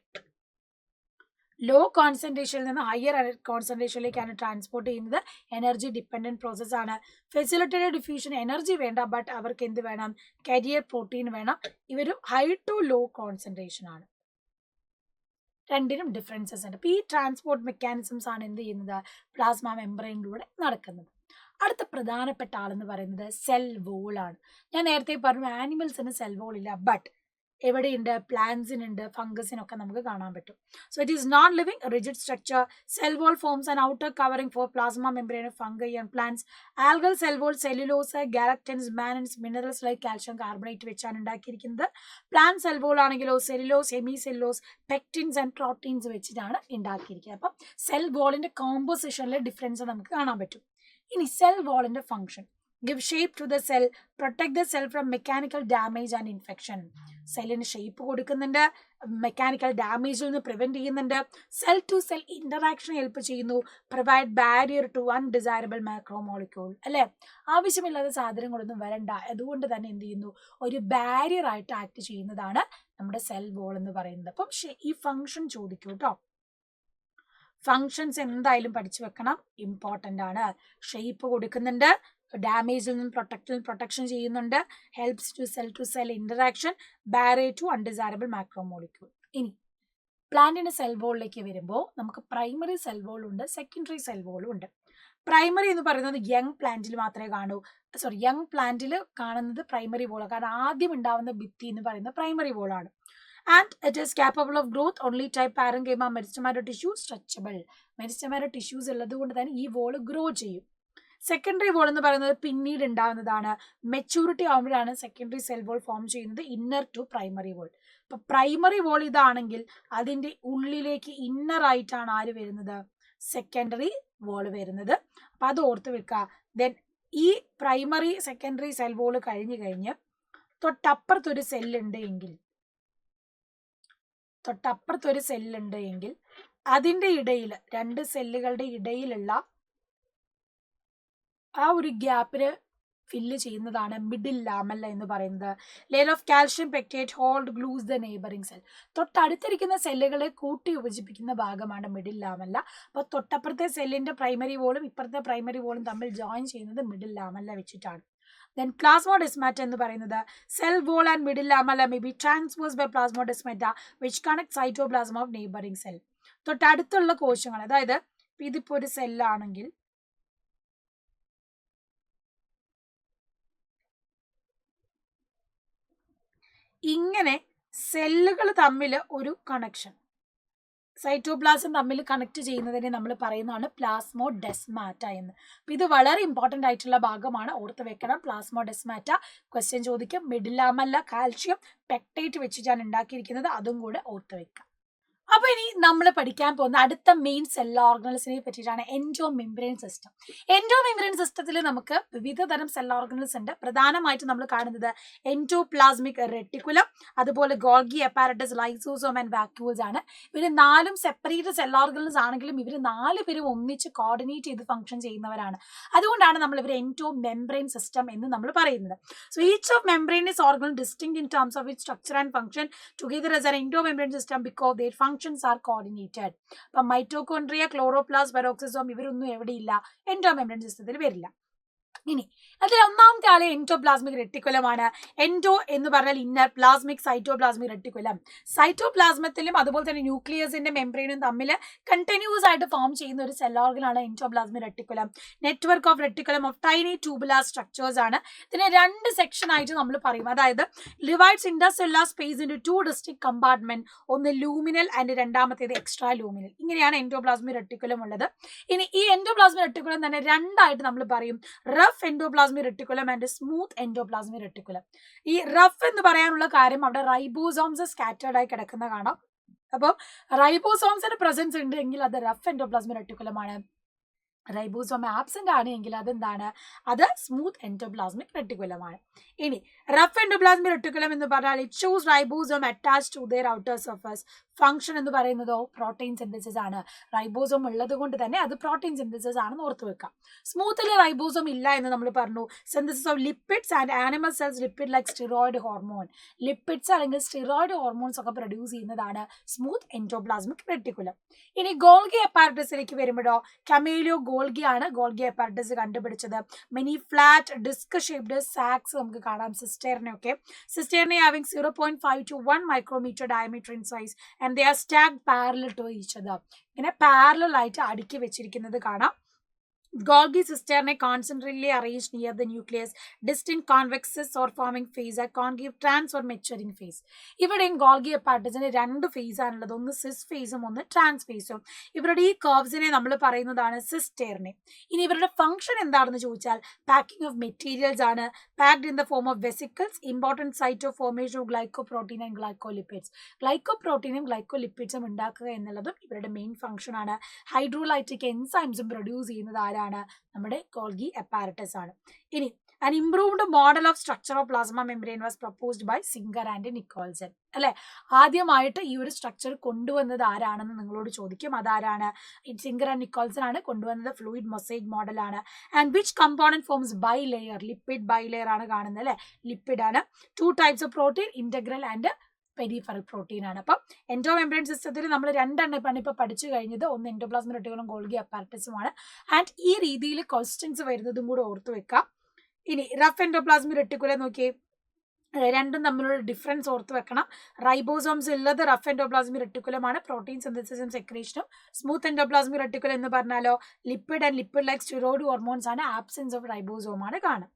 Low കോൺസെൻട്രേഷനിൽ നിന്ന് ഹയർ കോൺസെൻട്രേഷനിലേക്കാണ് ട്രാൻസ്പോർട്ട് ചെയ്യുന്നത്. എനർജി ഡിപ്പെൻഡന്റ് പ്രോസസ് ആണ്. ഫെസിലിറ്റേറ്റഡ് ഡിഫ്യൂഷൻ എനർജി വേണ്ട, ബട്ട് അവർക്ക് എന്ത് വേണം? കരിയർ പ്രോട്ടീൻ വേണം. ഇവർ ഹൈ ടു ലോ കോൺസെൻട്രേഷൻ ആണ്. രണ്ടിനും ഡിഫറൻസസ് ഉണ്ട്. അപ്പോൾ ഈ ട്രാൻസ്പോർട്ട് മെക്കാനിസംസ് ആണ് എന്ത് ചെയ്യുന്നത്? പ്ലാസ്മ മെംബ്രെയിനിലൂടെ നടക്കുന്നത്. അടുത്ത പ്രധാനപ്പെട്ട ആളെന്ന് പറയുന്നത് സെൽ വോൾ ആണ്. ഞാൻ നേരത്തെ പറഞ്ഞു ആനിമൽസിന് സെൽ വോൾ ഇല്ല, ബട്ട് എവിടെയുണ്ട്? പ്ലാന്റ്സിനുണ്ട്, ഫംഗസിനൊക്കെ നമുക്ക് കാണാൻ പറ്റും. So it is non living rigid structure. Cell wall forms an outer covering for plasma membrane of fungi and plants. Algal cell wall cellulose, galactans, mannans, minerals like calcium carbonate വെച്ചാണ് ഉണ്ടാക്കിയിരിക്കുന്നത്. പ്ലാന്റ് സെൽ വോൾ ആണെങ്കിലോ cellulose, hemi cellulose, pectins and proteins വെച്ചിട്ടാണ് ഉണ്ടാക്കിയിരിക്കുന്നത്. അപ്പം സെൽ വോളിന്റെ കോമ്പോസിഷനിലെ ഡിഫറൻസ് നമുക്ക് കാണാൻ പറ്റും. ഇനി സെൽ വോളിന്റെ function: give shape to the cell, protect the cell from mechanical damage and infection. സെല്ലിന് ഷേപ്പ് കൊടുക്കുന്നുണ്ട്, മെക്കാനിക്കൽ ഡാമേജിൽ നിന്ന് പ്രിവെന്റ് ചെയ്യുന്നുണ്ട്, cell to cell interaction help ചെയ്യുന്നു, provide barrier to undesirable macromolecule. അല്ലെ, ആവശ്യമില്ലാത്ത സാധനങ്ങളൊന്നും വരണ്ട, അതുകൊണ്ട് തന്നെ എന്ത് ചെയ്യുന്നു? ഒരു ബാരിയർ ആയിട്ട് ആക്ട് ചെയ്യുന്നതാണ് നമ്മുടെ സെൽ വോൾ എന്ന് പറയുന്നത്. അപ്പം ഈ ഫംഗ്ഷൻ ചോദിക്കൂ കേട്ടോ. ഫങ്ഷൻസ് എന്തായാലും പഠിച്ചു വെക്കണം, ഇമ്പോർട്ടൻ്റ് ആണ്. ഷേപ്പ് കൊടുക്കുന്നുണ്ട്, ഡാമേജിൽ നിന്നും പ്രൊട്ടക്ഷൻ ചെയ്യുന്നുണ്ട്, helps to cell interaction, barrier to undesirable macromolecule. ഇനി പ്ലാന്റിന്റെ സെൽ വോളിലേക്ക് വരുമ്പോൾ നമുക്ക് പ്രൈമറി സെൽ വോൾ ഉണ്ട്, സെക്കൻഡറി സെൽ വോളും ഉണ്ട്. പ്രൈമറി എന്ന് പറയുന്നത് യങ് പ്ലാന്റിൽ മാത്രമേ കാണൂ. യങ് പ്ലാന്റിൽ കാണുന്നത് പ്രൈമറി വോളാണ്, കാരണം ആദ്യം ഉണ്ടാവുന്ന ഭിത്തി എന്ന് പറയുന്നത് primary വോളാണ്. And it is capable of growth. Only type parenchyma meristematic tissue stretchable. Meristematic tissues ഉള്ളത് കൊണ്ട് തന്നെ ഈ വോള് ഗ്രോ ചെയ്യും. സെക്കൻഡറി വോൾ എന്ന് പറയുന്നത് പിന്നീട് ഉണ്ടാകുന്നതാണ്. മെച്യൂരിറ്റി ആകുമ്പോഴാണ് സെക്കൻഡറി സെൽ വോൾ ഫോം ചെയ്യുന്നത്, ഇന്നർ ടു പ്രൈമറി വോൾ. അപ്പൊ പ്രൈമറി വോൾ ഇതാണെങ്കിൽ അതിന്റെ ഉള്ളിലേക്ക് ഇന്നർ ആയിട്ടാണ് ആര് വരുന്നത്? സെക്കൻഡറി വോൾ വരുന്നത്. അപ്പൊ അത് ഓർത്ത് വെക്കുക. ദെൻ ഈ പ്രൈമറി സെക്കൻഡറി സെൽ വോൾ കഴിഞ്ഞ് തൊട്ടപ്പുറത്തൊരു സെല്ലുണ്ട് എങ്കിൽ അതിൻ്റെ ഇടയിൽ, രണ്ട് സെല്ലുകളുടെ ഇടയിലുള്ള ആ ഒരു ഗ്യാപ്പിന് ഫില്ല് ചെയ്യുന്നതാണ് മിഡിൽ ലാമെല്ല എന്ന് പറയുന്നത്. Layer of calcium pectate hold glues the neighbouring cell. തൊട്ടടുത്തിരിക്കുന്ന സെല്ലുകളെ കൂട്ടി യോജിപ്പിക്കുന്ന ഭാഗമാണ് മിഡിൽ ലാമെല്ല. അപ്പോൾ തൊട്ടപ്പുറത്തെ സെല്ലിന്റെ പ്രൈമറി വോളും ഇപ്പുറത്തെ പ്രൈമറി വോളും തമ്മിൽ ജോയിൻ ചെയ്യുന്നത് മിഡിൽ ലാമെല്ല വെച്ചിട്ടാണ്. Then plasmodesmata എന്ന് പറയുന്നത് cell wall and middle lamella may be transversed by plasmodesmata which connect cytoplasm of neighboring cell. തൊട്ടടുത്തുള്ള കോശങ്ങൾ, അതായത് ഇതിപ്പോ ഒരു സെല്ലാണെങ്കിൽ ഇങ്ങനെ സെല്ലുകൾ തമ്മിൽ ഒരു കണക്ഷൻ, സൈറ്റോപ്ലാസം തമ്മിൽ കണക്ട് ചെയ്യുന്നതിനെ നമ്മൾ പറയുന്നതാണ് പ്ലാസ്മോഡെസ്മാറ്റ എന്ന്. അപ്പം ഇത് വളരെ ഇമ്പോർട്ടൻ്റ് ആയിട്ടുള്ള ഭാഗമാണ്, ഓർത്ത് വെക്കണം. പ്ലാസ്മോഡെസ്മാറ്റ ക്വസ്റ്റ്യൻ ചോദിക്കും. മിഡിൽ ലാമെല്ല കാൽഷ്യം പെക്ടേറ്റ് വെച്ചിട്ടാണ് ഉണ്ടാക്കിയിരിക്കുന്നത്, അതും കൂടെ ഓർത്ത് വെക്കാം. അപ്പൊ ഇനി നമ്മൾ പഠിക്കാൻ പോകുന്ന അടുത്ത മെയിൻ സെൽ ഓർഗനൽസിനെ പറ്റിയിട്ടാണ് endo membrane system. Endo membrane സിസ്റ്റത്തിൽ നമുക്ക് വിവിധ തരം സെൽ ഓർഗനൽസ് ഉണ്ട്. പ്രധാനമായിട്ട് നമ്മൾ കാണുന്നത് എൻഡോപ്ലാസ്മിക് റെട്ടിക്കുലം, അതുപോലെ Golgi apparatus, lysosome and vacuoles ആണ്. ഇവർ നാലും സെപ്പറേറ്റ് സെൽ ഓർഗനൽസ് ആണെങ്കിലും ഇവർ 4 പേരും ഒന്നിച്ച് കോർഡിനേറ്റ് ചെയ്ത് ഫംഗ്ഷൻ ചെയ്യുന്നവരാണ്. അതുകൊണ്ടാണ് നമ്മൾ ഇവർ എൻഡോ മെംബ്രെയിൻ സിസ്റ്റം എന്ന് നമ്മൾ പറയുന്നത്. So each of membrane is organelle distinct in terms of its structure and function together as an endo membrane system because their functions are coordinated. അപ്പം മൈറ്റോകോൺട്രിയ, ക്ലോറോപ്ലാസ്റ്റ്, പെറോക്സിസോം ഇവരൊന്നും എവിടെയില്ല? എൻഡോ മെംബ്രെയിൻ സിസ്റ്റത്തിൽ വരില്ല. ഇനി അതിൽ ഒന്നാമത്തെ ആള് എൻഡോപ്ലാസ്മിക് റെട്ടിക്കുലമാണ്. എൻഡോ എന്ന് പറഞ്ഞാൽ ഇന്നർ, പ്ലാസ്മിക് സൈറ്റോപ്ലാസ്മിക് റെട്ടിക്കുലം. സൈറ്റോപ്ലാസ്മത്തിലും അതുപോലെ തന്നെ ന്യൂക്ലിയസിന്റെ മെംബ്രെയിനും തമ്മിൽ കണ്ടിന്യൂസ് ആയിട്ട് ഫോം ചെയ്യുന്ന ഒരു സെൽ ഓർഗനാണ് endoplasmic reticulum. Network of reticulum of tiny tubular structures ആണ്. ഇതിനെ 2 സെക്ഷൻ ആയിട്ട് നമ്മൾ പറയും. അതായത് divides intercellular space into 2 distinct compartment, ഒന്ന് ലൂമിനൽ ആൻഡ് രണ്ടാമത്തേത് എക്സ്ട്രാ ലൂമിനൽ. ഇങ്ങനെയാണ് എൻഡോപ്ലാസ്മിക് റെട്ടിക്കുലം ഉള്ളത്. ഇനി ഈ എൻഡോപ്ലാസ്മിക് റെട്ടിക്കുലം തന്നെ 2 ആയിട്ട് നമ്മൾ പറയും. Rough endoplasmic reticulum and smooth endoplasmic reticulum. ഈ റഫ് എന്ന് പറയാനുള്ള കാര്യം അവിടെ റൈബോസോംസ് സ്കാറ്റേർഡ് ആയി കിടക്കുന്ന കാണാം. അപ്പോൾ റൈബോസോംസിന്റെ പ്രസൻസ് ഉണ്ട് എങ്കിൽ അത് റഫ് എൻഡോപ്ലാസ്മിക് റെട്ടിക്കുലമാണ്. റൈബോസോം ആബ്സെന്റ് ആണ് എങ്കിൽ അതെന്താണ്? അത് സ്മൂത്ത് എൻഡോപ്ലാസ്മിക് റെട്ടിക്കുലമാണ്. ഇനി റഫ് എൻഡോപ്ലാസ്മിക് റെട്ടിക്കുലം എന്ന് പറഞ്ഞാൽ it shows ribosome attach to their outer surface. Function എന്ന് പറയുന്നതോ പ്രോട്ടീൻ സിന്തസിസ് ആണ്. റൈബോസോം ഉള്ളത് കൊണ്ട് തന്നെ അത് പ്രോട്ടീൻ സിന്തസിസ് ആണെന്ന് ഓർത്ത് വെക്കാം. സ്മൂത്തിൽ റൈബോസോം ഇല്ല എന്ന് നമ്മൾ പറഞ്ഞു. Synthesis of lipids and animal cells lipid like steroid hormone. Lipids അല്ലെങ്കിൽ സ്റ്റിറോയിഡ് ഹോർമോൺസ് ഒക്കെ പ്രൊഡ്യൂസ് ചെയ്യുന്നതാണ് സ്മൂത്ത് എൻഡോപ്ലാസ്മിക് റെട്ടിക്കുലം. ഇനി ഗോൾഗി അപ്പാരറ്റസിലേക്ക് വരുമ്പോഴോ കമേലിയോ ഗോൾഗി ആണ് ഗോൾഗി അപ്പാരറ്റസ് കണ്ടുപിടിച്ചത്. മെനി ഫ്ലാറ്റ് ഡിസ്ക് ഷേപ്ഡ് സാക്സ് നമുക്ക് കാണാം. സിസ്റ്റേറിനെ having 0.5 to 1 micrometer diameter in size and they are stacked parallel to each other. ഇങ്ങനെ പാരലൽ ആയിട്ട് അടുക്കി വെച്ചിരിക്കുന്നത് കാണാം. Golgi cistern concentrically arranged near the nucleus, distinct convexes or forming phase, a concave trans or maturing phase. ഇവിടെയും ഗോൾഗി അപ്പാരറ്റസിന് 2 ഫേസ് ആണുള്ളത്. ഒന്ന് സിസ് ഫേസും ഒന്ന് ട്രാൻസ് ഫേസും. ഇവരുടെ ഈ കർവ്സിനെ നമ്മൾ പറയുന്നതാണ് സിസ്റ്റേറിനെ. ഇനി ഇവരുടെ ഫംഗ്ഷൻ എന്താണെന്ന് ചോദിച്ചാൽ പാക്കിംഗ് ഓഫ് മെറ്റീരിയൽസ് ആണ്. Packed in the form of vesicles, important site of formation of glycoprotein and glycolipids. ഗ്ലൈക്കോപ്രോട്ടീനും ഗ്ലൈക്കോലിപ്പിഡ്സും ഉണ്ടാക്കുക എന്നുള്ളതും ഇവരുടെ മെയിൻ ഫംഗ്ഷൻ ആണ്. ഹൈഡ്രോലൈറ്റിക് എൻസൈംസും പ്രൊഡ്യൂസ് ചെയ്യുന്നത് ആരാണ്? നമ്മുടെ ഗോൾഗി അപ്പാരറ്റസ് ആണ്. ഇനി an improved model of structure of plasma membrane was proposed by Singer and Nicholson. അല്ലെ, ആദ്യമായിട്ട് ഈ ഒരു സ്ട്രക്ചർ കൊണ്ടുവന്നത് ആരാണെന്ന് നിങ്ങളോട് ചോദിക്കും. അതാരാണ്? സിംഗർ ആൻഡ് നിക്കോൾസൺ ആണ് കൊണ്ടുവന്നത്. ഫ്ലൂയിഡ് മൊസൈക് മോഡൽ ആണ്. And which component forms bilayer? Lipid bilayer ആണ് കാണുന്നത് അല്ലെ, ലിപ്പിഡ് ആണ്. 2 types of protein, integral and peripheral protein ആണ്. അപ്പം എൻഡോ മെംബ്രെയിൻ സിസ്റ്റത്തിൽ നമ്മൾ 2 എണ്ണം ഇപ്പോൾ പഠിച്ചു കഴിഞ്ഞത്. ഒന്ന് എൻഡോപ്ലാസ്മിക് റെട്ടിക്കുലം ഗോൾഗി അപ്പാരറ്റസുമാണ്. ആൻഡ് ഈ രീതിയിൽ ക്വസ്റ്റ്യൻസ് വരുന്നതും കൂടെ ഓർത്ത് വെക്കാം. ഇനി റഫ് എൻഡോപ്ലാസ്മിക് റെട്ടിക്കുലം നോക്കിയേ, 2ഉം തമ്മിലുള്ള ഡിഫറൻസ് ഓർത്ത് വെക്കണം. റൈബോസോംസ് ഉള്ളത് റഫ് എൻഡോപ്ലാസ്മിക് റെട്ടിക്കുലമാണ്, പ്രോട്ടീൻ സിന്തസിസും സെക്രീഷനും. സ്മൂത്ത് എൻഡോപ്ലാസ്മിക് റെട്ടിക്കുലം എന്ന് പറഞ്ഞാലോ lipid and lipid like steroid hormones ആണ്. ആബ്സെൻസ് ഓഫ് റൈബോസോം ആണ് കാണും.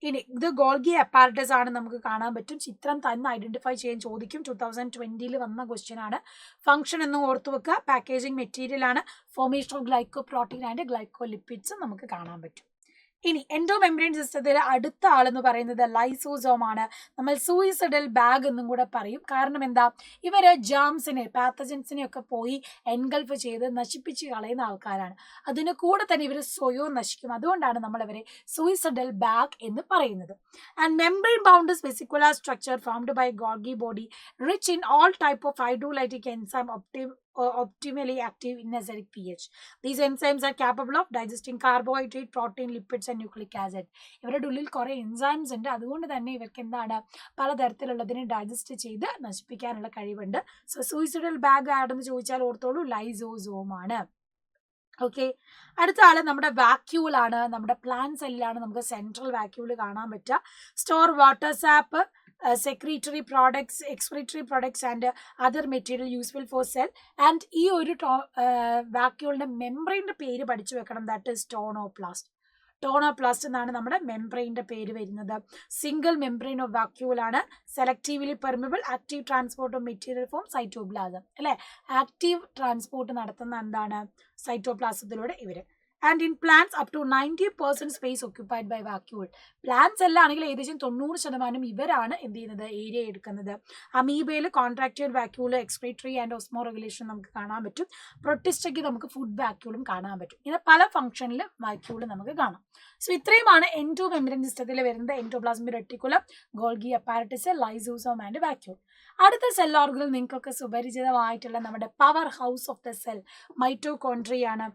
ഇനി ഇത് ഗോൾഗി അപ്പാരറ്റസ് ആണ്, നമുക്ക് കാണാൻ പറ്റും. ചിത്രം തന്നെ ഐഡന്റിഫൈ ചെയ്യാൻ ചോദിക്കും. 2020 വന്ന ക്വസ്റ്റ്യൻ ആണ്. ഫംഗ്ഷൻ എന്ന് ഓർത്തു വെക്കുക. പാക്കേജിംഗ് മെറ്റീരിയൽ ആണ്. Formation of glycoprotein and ഗ്ലൈക്കോലിപ്പിഡ്സും നമുക്ക് കാണാൻ പറ്റും. ഇനി എൻഡോ മെംബ്രെയിൻ സിസ്റ്റത്തിൽ അടുത്ത ആളെന്ന് പറയുന്നത് ലൈസോസോം ആണ്. നമ്മൾ സൂയിസൈഡൽ ബാഗ് എന്നും കൂടെ പറയും. കാരണം എന്താ? ഇവര് ജാംസിനെ പാത്തജൻസിനെ ഒക്കെ പോയി എൻഗൾഫ് ചെയ്ത് നശിപ്പിച്ച് കളയുന്ന ആൾക്കാരാണ്. അതിന് കൂടെ തന്നെ ഇവർ സ്വയവും നശിക്കും. അതുകൊണ്ടാണ് നമ്മൾ അവരെ സൂയിസൈഡൽ ബാഗ് എന്ന് പറയുന്നത്. And membrane bound vesicular structure formed by Golgi body rich in all type of hydrolytic enzyme optimally active in acidic pH. These enzymes are capable of digesting carbohydrate, protein, lipids and nucleic acid. ഇവരുടെ ഉള്ളിൽ കുറെ എൻസൈംസ് ഉണ്ട്. അതുകൊണ്ട് തന്നെ ഇവർക്ക് എന്താണ് പലതരത്തിലുള്ളതിനെ ഡൈജസ്റ്റ് ചെയ്ത് നശിപ്പിക്കാനുള്ള കഴിവുണ്ട്. സോ സൂയിസൈഡൽ ബാഗ് ആണെന്ന് ചോദിച്ചാൽ ഓർത്തോളൂ, ലൈസോസോം ആണ്. ഓക്കെ, അടുത്ത ആള് നമ്മുടെ വാക്യൂൾ ആണ്. നമ്മുടെ പ്ലാന്റ് സെല്ലിലാണ് നമുക്ക് സെൻട്രൽ വാക്യൂൾ കാണാൻ പറ്റുക. Store water sap, secretory products, excretory products and other material useful for cell. And ഈ ഒരു വാക്യൂളിന്റെ മെംബ്രെയിൻ്റെ പേര് പഠിച്ചു വെക്കണം. That is tonoplast. ടോണോപ്ലാസ്റ്റ് എന്നാണ് നമ്മുടെ മെംബ്രെയിൻ്റെ പേര് വരുന്നത്. സിംഗിൾ മെംബ്രെയിൻ ഓഫ് വാക്യൂൾ ആണ്. Selectively permeable, active transport of material from cytoplasm അല്ലെ. ആക്റ്റീവ് ട്രാൻസ്പോർട്ട് നടത്തുന്ന എന്താണ്? സൈറ്റോപ്ലാസത്തിലൂടെ ഇവര്. And in plants up to 90% space occupied by vacuole. Plants എല്ലാം ആണെങ്കിൽ ഏകദേശം 90% ഇവരാണ് എന്ത് ചെയ്യുന്നത്? ഏരിയ എടുക്കുന്നത്. അമീബയിൽ contractile vacuole, excretory and osmoregulation നമുക്ക് കാണാൻ പറ്റും. പ്രൊട്ടിസ്റ്റയ്ക്ക് നമുക്ക് ഫുഡ് വാക്യൂളും കാണാൻ പറ്റും. ഇങ്ങനെ പല ഫംഗ്ഷനിൽ വാക്യൂൾ നമുക്ക് കാണാം. സോ ഇത്രയുമാണ് എൻഡോ മെംബ്രെയിൻ സിസ്റ്റത്തിൽ വരുന്നത്. Endoplasmic reticulum, Golgi apparatus, lysosome and vacuole. അടുത്ത സെൽ ഓർഗനിൽ നിങ്ങൾക്കൊക്കെ സുപരിചിതമായിട്ടുള്ള നമ്മുടെ powerhouse of the cell mitochondria ആണ്.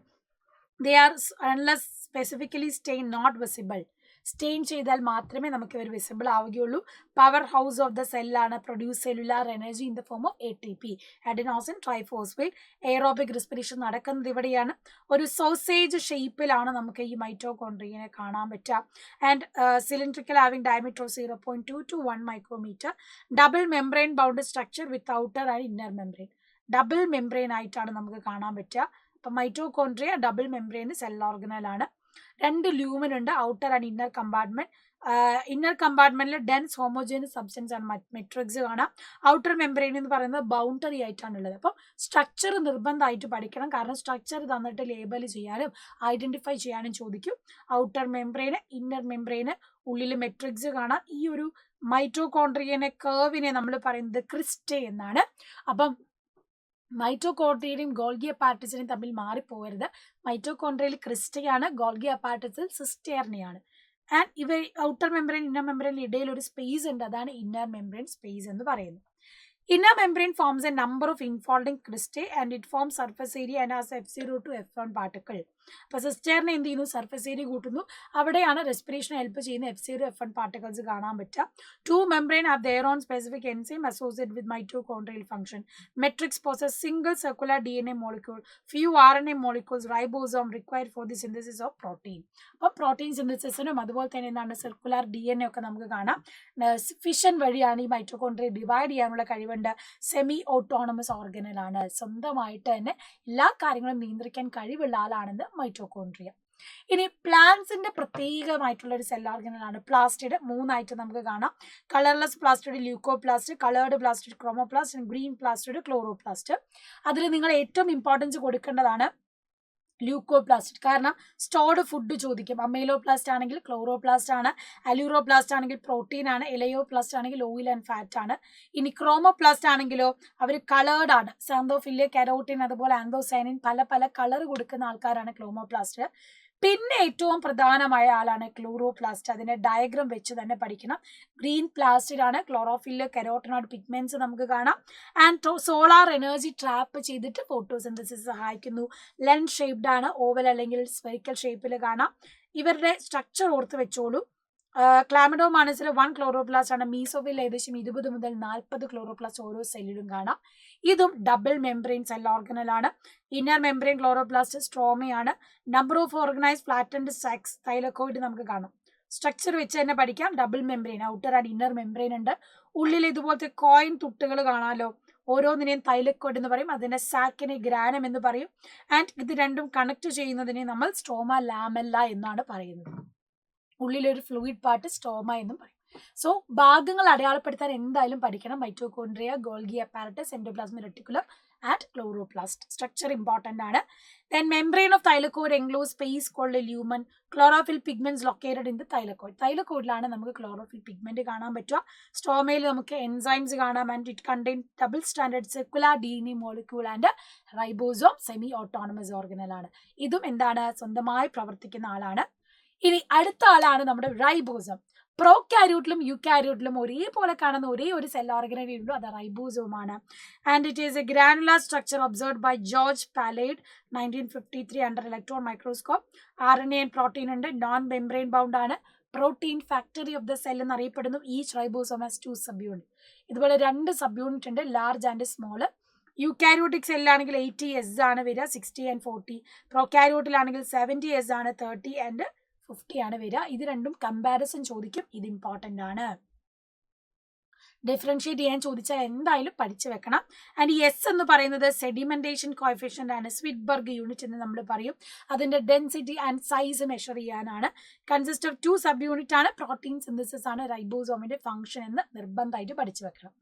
They are unless specifically stained not visible. Stain ചെയ്താൽ മാത്രമേ നമുക്ക് ഇവർ വിസിബിൾ ആവുകയുള്ളൂ. പവർ ഹൗസ് ഓഫ് ദ സെല്ലാണ് produce cellular energy in the form of ATP, adenosine triphosphate. Aerobic respiration നടക്കുന്നത് ഇവിടെയാണ്. ഒരു സോസേജ് ഷേപ്പിലാണ് നമുക്ക് ഈ മൈറ്റോകോൺട്രിയനെ കാണാൻ പറ്റുക. And cylindrical having diameter of 0.2 to 1 micrometre. Double membrane bounded structure with outer and inner membrane. Double membrane ആയിട്ടാണ് നമുക്ക് കാണാൻ പറ്റുക. അപ്പം മൈറ്റോകോൺട്രിയ ഡബിൾ മെംബ്രെയിൻ സെൽ ഓർഗനലാണ്. 2 ലൂമൻ ഉണ്ട്, outer and inner compartment. Inner കമ്പാർട്ട്മെന്റിൽ ഡെൻസ് ഹോമോജീനസ് സബ്സ്റ്റൻസ് ആണ് മെട്രിക്സ് കാണാം. ഔട്ടർ മെംബ്രെയിൻ എന്ന് പറയുന്നത് ബൗണ്ടറി ആയിട്ടാണുള്ളത്. അപ്പം സ്ട്രക്ചർ നിർബന്ധമായിട്ട് പഠിക്കണം, കാരണം സ്ട്രക്ചർ തന്നിട്ട് ലേബൽ ചെയ്യാനും ഐഡന്റിഫൈ ചെയ്യാനും ചോദിക്കും. ഔട്ടർ മെംബ്രെയിന്, ഇന്നർ മെംബ്രെയിന്, ഉള്ളിൽ മെട്രിക്സ് കാണാം. ഈ ഒരു മൈറ്റോകോൺട്രിയനെ കർവിനെ നമ്മൾ പറയുന്നത് ക്രിസ്റ്റേ എന്നാണ്. അപ്പം മൈറ്റോകോൺട്രിയയും ഗോൾഗി അപ്പാരറ്റസിനെയും തമ്മിൽ മാറിപ്പോകരുത്. മൈറ്റോകോൺട്രിയയിൽ ക്രിസ്റ്റയാണ്, ഗോൾഗി അപ്പാരറ്റസിൽ സിസ്റ്റേർനെയാണ്. ആൻഡ് ഇവ ഔട്ടർ മെംബ്രെയിൻ ഇന്നർ മെംബ്രെയിൻ ഇടയിൽ ഒരു സ്പേസ് ഉണ്ട്, അതാണ് ഇന്നർ മെംബ്രെയിൻ സ്പേസ് എന്ന് പറയുന്നത്. Inner membrane forms a number of infolding cristae and it forms surface area and has F0 to F1 particle. അപ്പോൾ സിസ്റ്റേറിനെ എന്ത് ചെയ്യുന്നു, സർഫസ് ഏരിയ കൂട്ടുന്നു. അവിടെയാണ് റെസ്പിറേഷൻ ഹെൽപ്പ് ചെയ്യുന്ന F0 F1 പാർട്ടിക്കിൾസ് കാണാൻ പറ്റുക. 2 membrane have their own specific enzyme associated with mitochondrial function. Matrix possess single circular DNA molecule, few RNA molecules, ribosome required for the synthesis of protein. അപ്പോൾ പ്രോട്ടീൻ സിന്തസിസിനും അതുപോലെ തന്നെ എന്താണ് സർക്കുലർ DNA ഒക്കെ നമുക്ക് കാണാം. ഫിഷൻ വഴിയാണ് ഈ മൈറ്റോകോൺട്രിയ ഡിവൈഡ് ചെയ്യാനുള്ള കഴിവുണ്ട്. സെമി ഓട്ടോണമസ് ഓർഗനലാണ്, സ്വന്തമായിട്ട് തന്നെ എല്ലാ കാര്യങ്ങളും നിയന്ത്രിക്കാൻ കഴിവുള്ള ആളാണെന്ന് മൈറ്റോകോൺട്രിയ. ഇനി പ്ലാന്റ്സിന്റെ പ്രത്യേകമായിട്ടുള്ള ഒരു സെൽ ഓർഗനലാണ് പ്ലാസ്റ്റിഡ്. 3 ആയിട്ട് നമുക്ക് കാണാം. Colourless plastid, leucoplast, coloured plastid, chromoplast, green plastid, chloroplast. അതിൽ നിങ്ങൾ ഏറ്റവും ഇമ്പോർട്ടൻസ് കൊടുക്കേണ്ടതാണ് ല്യൂക്കോപ്ലാസ്റ്റ്, കാരണം സ്റ്റോർഡ് ഫുഡ് ചോദിക്കും. അമൈലോപ്ലാസ്റ്റ് ആണെങ്കിൽ ക്ലോറോപ്ലാസ്റ്റ് ആണ്, അലൂറോപ്ലാസ്റ്റ് ആണെങ്കിൽ പ്രോട്ടീൻ ആണ്, എലയോപ്ലാസ്റ്റ് ആണെങ്കിൽ ഓയിൽ ആൻഡ് ഫാറ്റ് ആണ്. ഇനി ക്രോമോപ്ലാസ്റ്റ് ആണെങ്കിലോ അവർ കളേർഡ് ആണ്. സാന്തോഫില്ല്, കെരോട്ടിൻ, അതുപോലെ ആന്തോസൈനിൻ, പല പല കളർ കൊടുക്കുന്ന ആൾക്കാരാണ് ക്രോമോപ്ലാസ്റ്റ്. പിന്നെ ഏറ്റവും പ്രധാനമായ ആളാണ് ക്ലോറോപ്ലാസ്റ്റ്. അതിന്റെ ഡയഗ്രാം വെച്ച് തന്നെ പഠിക്കണം. ഗ്രീൻ പ്ലാസ്റ്റിഡ് ആണ്, ക്ലോറോഫില്ല്, കെരോട്ടിനോയിഡ് പിഗ്മെന്റ്സ് നമുക്ക് കാണാം. ആൻഡ് സോളാർ എനർജി ട്രാപ്പ് ചെയ്തിട്ട് ഫോട്ടോസിന്തസിസ് സഹായിക്കുന്നു. ലെൻസ് ഷേപ്ഡ് ആണ്, ഓവൽ അല്ലെങ്കിൽ സ്ഫെറിക്കൽ ഷേപ്പിൽ കാണാം. ഇവരുടെ സ്ട്രക്ചർ ഓർത്ത് വെച്ചോളൂ. ക്ലാമിഡോമാനസിൽ 1 ക്ലോറോപ്ലാസ്റ്റ് ആണ്. മീസോഫിൽ ഏകദേശം 20 മുതൽ 40 ക്ലോറോപ്ലാസ്റ്റ് ഓരോ സെല്ലിലും കാണാം. ഇതും ഡബിൾ മെംബ്രെയിൻ സെൽ ഓർഗനലാണ്. ഇന്നർ മെംബ്രെയിൻ ക്ലോറോപ്ലാസ്റ്റ് സ്ട്രോമയാണ്. Number of organised flattened sacs thylakoid നമുക്ക് കാണാം. സ്ട്രക്ചർ വെച്ച് തന്നെ പഠിക്കാം. Double membrane, outer and inner membrane ഉണ്ട്. ഉള്ളിൽ ഇതുപോലത്തെ കോയിൻ തുട്ടുകൾ കാണാമല്ലോ, ഓരോന്നിനെയും തൈലക്കോയിഡ് എന്ന് പറയും. അതിന്റെ സാക്കിനെ ഗ്രാനം എന്ന് പറയും. ആൻഡ് ഇത് രണ്ടും കണക്ട് ചെയ്യുന്നതിനെ നമ്മൾ സ്ട്രോമ ലാമെല്ല എന്നാണ് പറയുന്നത്. ഉള്ളിലൊരു ഫ്ലൂയിഡ് പാർട്ട് സ്റ്റോമ എന്നും പറയും. സോ ഭാഗങ്ങൾ അടയാളപ്പെടുത്താൻ എന്തായാലും പഠിക്കണം. Mitochondria, Golgi apparatus, endoplasmic reticulum and chloroplast. Structure important ആണ്. Then membrane of thylakoid enclosed space called a lumen. Chlorophyll pigments located in the thylakoid. തൈലക്കോയിഡിലാണ് നമുക്ക് ക്ലോറോഫിൽ പിഗ്മെന്റ് കാണാൻ പറ്റുക. സ്റ്റോമയിൽ നമുക്ക് എൻസൈംസ് കാണാം. And it contain double standard circular DNA molecule and ribosome. Semi autonomous ഓർഗനലാണ്. ഇതും എന്താണ്, സ്വന്തമായി പ്രവർത്തിക്കുന്ന ആളാണ്. ഇനി അടുത്ത ആളാണ് നമ്മുടെ റൈബോസം. പ്രോകാരിയോട്ടിലും യൂകാരിയോട്ടിലും ഒരേപോലെ കാണുന്ന ഒരേ ഒരു സെൽ ഓർഗനൈസേ ഉള്ളൂ, അത് റൈബോസോമാണ്. And it is a granular structure observed by George Palade 1953 under electron microscope. RNA and protein ഉണ്ട്. നോൺ മെംബ്രെയിൻ ബൗണ്ട് ആണ്. Protein factory of the cell എന്നറിയപ്പെടുന്നു. Each ribosome has 2 subunit. ഇതുപോലെ 2 സബ് യൂണിറ്റ് ഉണ്ട്, ലാർജ് ആൻഡ് സ്മോൾ. യൂകാരിയോട്ടിക് സെല്ലാണെങ്കിൽ 80S ആണ് വരിക, 60 and 40. പ്രോകാരിയോട്ടിലാണെങ്കിൽ 70S ആണ്, 30 and 50 ആണ് വരിക. ഇത് രണ്ടും കമ്പാരിസൺ ചോദിക്കും, ഇത് ഇമ്പോർട്ടൻ്റ് ആണ്. ഡിഫറൻഷിയേറ്റ് ചെയ്യാൻ ചോദിച്ചാൽ എന്തായാലും പഠിച്ചു വെക്കണം. ആൻഡ് ഈ S എന്ന് പറയുന്നത് സെഡിമെന്റേഷൻ കോഎഫിഷ്യന്റ് ആണ്, സ്വിറ്റ്ബർഗ് യൂണിറ്റ് എന്ന് നമ്മൾ പറയും. അതിന്റെ ഡെൻസിറ്റി ആൻഡ് സൈസ് മെഷർ ചെയ്യാനാണ്. കൺസിസ്റ്റ് ഓഫ് 2 സബ് യൂണിറ്റ് ആണ്. പ്രോട്ടീൻ സിന്തസിസ് ആണ് റൈബോസോമിന്റെ ഫംഗ്ഷൻ എന്ന് നിർബന്ധമായിട്ട് പഠിച്ചു വെക്കണം.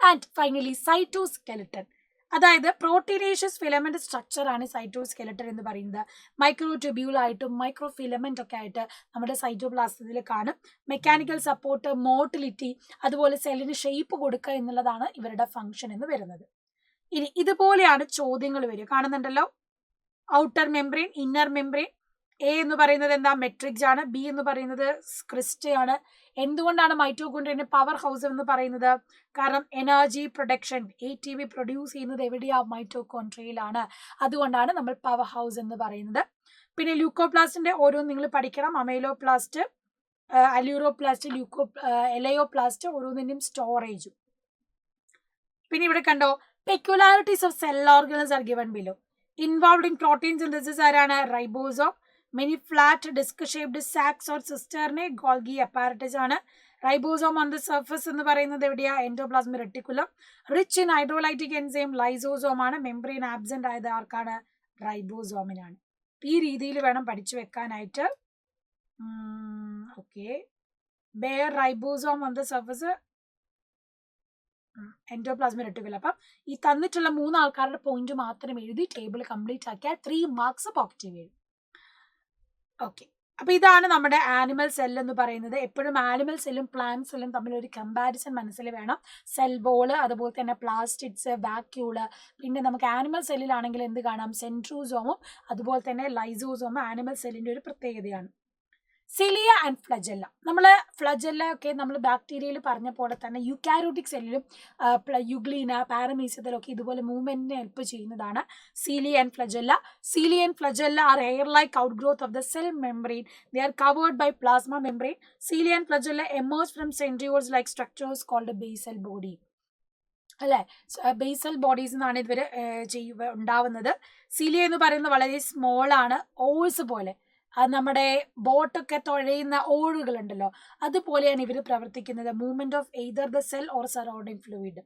ആൻഡ് ഫൈനലി സൈറ്റോസ്കെലട്ടൺ, അതായത് പ്രോട്ടീനേഷ്യസ് ഫിലമെന്റ് സ്ട്രക്ചർ ആണ് സൈറ്റോസ്കെലട്ടൺ എന്ന് പറയുന്നത്. മൈക്രോട്യൂബ്യൂൾ ആയിട്ടും മൈക്രോ ഫിലമെന്റ് ഒക്കെ ആയിട്ട് നമ്മുടെ സൈറ്റോപ്ലാസത്തിൽ കാണും. മെക്കാനിക്കൽ സപ്പോർട്ട്, മോട്ടിലിറ്റി, അതുപോലെ സെല്ലിന് ഷേപ്പ് കൊടുക്കുക എന്നുള്ളതാണ് ഇവരുടെ ഫംഗ്ഷൻ എന്ന് വരുന്നത്. ഇനി ഇതുപോലെയാണ് ചോദ്യങ്ങൾ വരിക. കാണുന്നുണ്ടല്ലോ, outer membrane, inner membrane. A എന്ന് പറയുന്നത് എന്താ, മെട്രിക്സ് ആണ്. B എന്ന് പറയുന്നത് ക്രിസ്റ്റ ആണ്. എന്തുകൊണ്ടാണ് മൈറ്റോകോൺട്രിയന്റെ പവർ ഹൗസ് എന്ന് പറയുന്നത്? കാരണം എനർജി പ്രൊഡക്ഷൻ, ATP പ്രൊഡ്യൂസ് ചെയ്യുന്നത് എവിടെയാ, മൈറ്റോകോൺട്രിയയിലാണ്. അതുകൊണ്ടാണ് നമ്മൾ പവർ ഹൗസ് എന്ന് പറയുന്നത്. പിന്നെ ല്യൂക്കോപ്ലാസ്റ്റിന്റെ ഓരോന്ന് നിങ്ങൾ പഠിക്കണം. അമൈലോപ്ലാസ്റ്റ്, അലൂറോപ്ലാസ്റ്റ്, എലയോപ്ലാസ്റ്റ് ഓരോന്നിൻ്റെയും സ്റ്റോറേജും. പിന്നെ ഇവിടെ കണ്ടോ peculiarities of cell organelles are given below. Involved in protein synthesis ആരാണ്? Ribosome. Many flat disc shaped sacs or cisternae Golgi apparatus ആണ്. റൈബോസോം ഓൺ ദ സർഫസ് എന്ന് പറയുന്നത് എവിടെയാ? Endoplasmic reticulum. Rich in hydrolytic enzyme lysosome ആണ്. മെംബ്രെയിൻ ആബ്സെന്റ് ആയത് ആർക്കാണ്? റൈബോസോമിനാണ്. ഈ രീതിയിൽ വേണം പഠിച്ചു വെക്കാനായിട്ട്. Okay, bear ribosome on the surface, endoplasmic reticulum. അപ്പം ഈ തന്നിട്ടുള്ള 3 ആൾക്കാരുടെ പോയിന്റ് മാത്രം എഴുതി ടേബിൾ കംപ്ലീറ്റ് ആക്കിയാൽ 3 മാർക്സ് പോസിറ്റീവ് എഴുതും. ഓക്കെ, അപ്പൊ ഇതാണ് നമ്മുടെ ആനിമൽ സെൽ എന്ന് പറയുന്നത്. എപ്പോഴും ആനിമൽ സെല്ലും പ്ലാന്റ് സെല്ലും തമ്മിൽ ഒരു കമ്പാരിസൺ മനസ്സിൽ വേണം. സെൽ ബോള്, അതുപോലെ തന്നെ പ്ലാസ്റ്റിഡ്സ്, വാക്യൂള്. പിന്നെ നമുക്ക് ആനിമൽ സെല്ലിലാണെങ്കിൽ എന്ത് കാണാം? സെൻട്രോസോമും അതുപോലെ തന്നെ ലൈസോസോമും ആനിമൽ സെല്ലിന്റെ ഒരു പ്രത്യേകതയാണ്. Cilia and flagella. നമ്മൾ ഫ്ലജെല്ല ഒക്കെ നമ്മൾ ബാക്ടീരിയയിൽ പറഞ്ഞ പോലെ തന്നെ യുക്കാരിയോട്ടിക് സെല്ലിലും യുഗ്ലീന, പാരമീസിയത്തിലൊക്കെ ഇതുപോലെ മൂവ്മെന്റിനെ ഹെൽപ്പ് ചെയ്യുന്നതാണ് cilia and flagella. Cilia and flagella are hair like out growth of the cell membrane. They are covered by plasma membrane. Cilia and flagella emerge from centrioles like structures called basal body. അല്ലെ, ബേസൽ ബോഡീസ് എന്നാണ് ഇവര് ഉണ്ടാവുന്നത്. സിലിയ എന്ന് പറയുന്നത് വളരെ സ്മോൾ ആണ്, ഓൾസ് പോലെ. നമ്മുടെ ബോട്ടൊക്കെ തുഴയുന്ന ഓഴുകളുണ്ടല്ലോ, അതുപോലെയാണ് ഇവർ പ്രവർത്തിക്കുന്നത്. Movement of either the cell or surrounding fluid.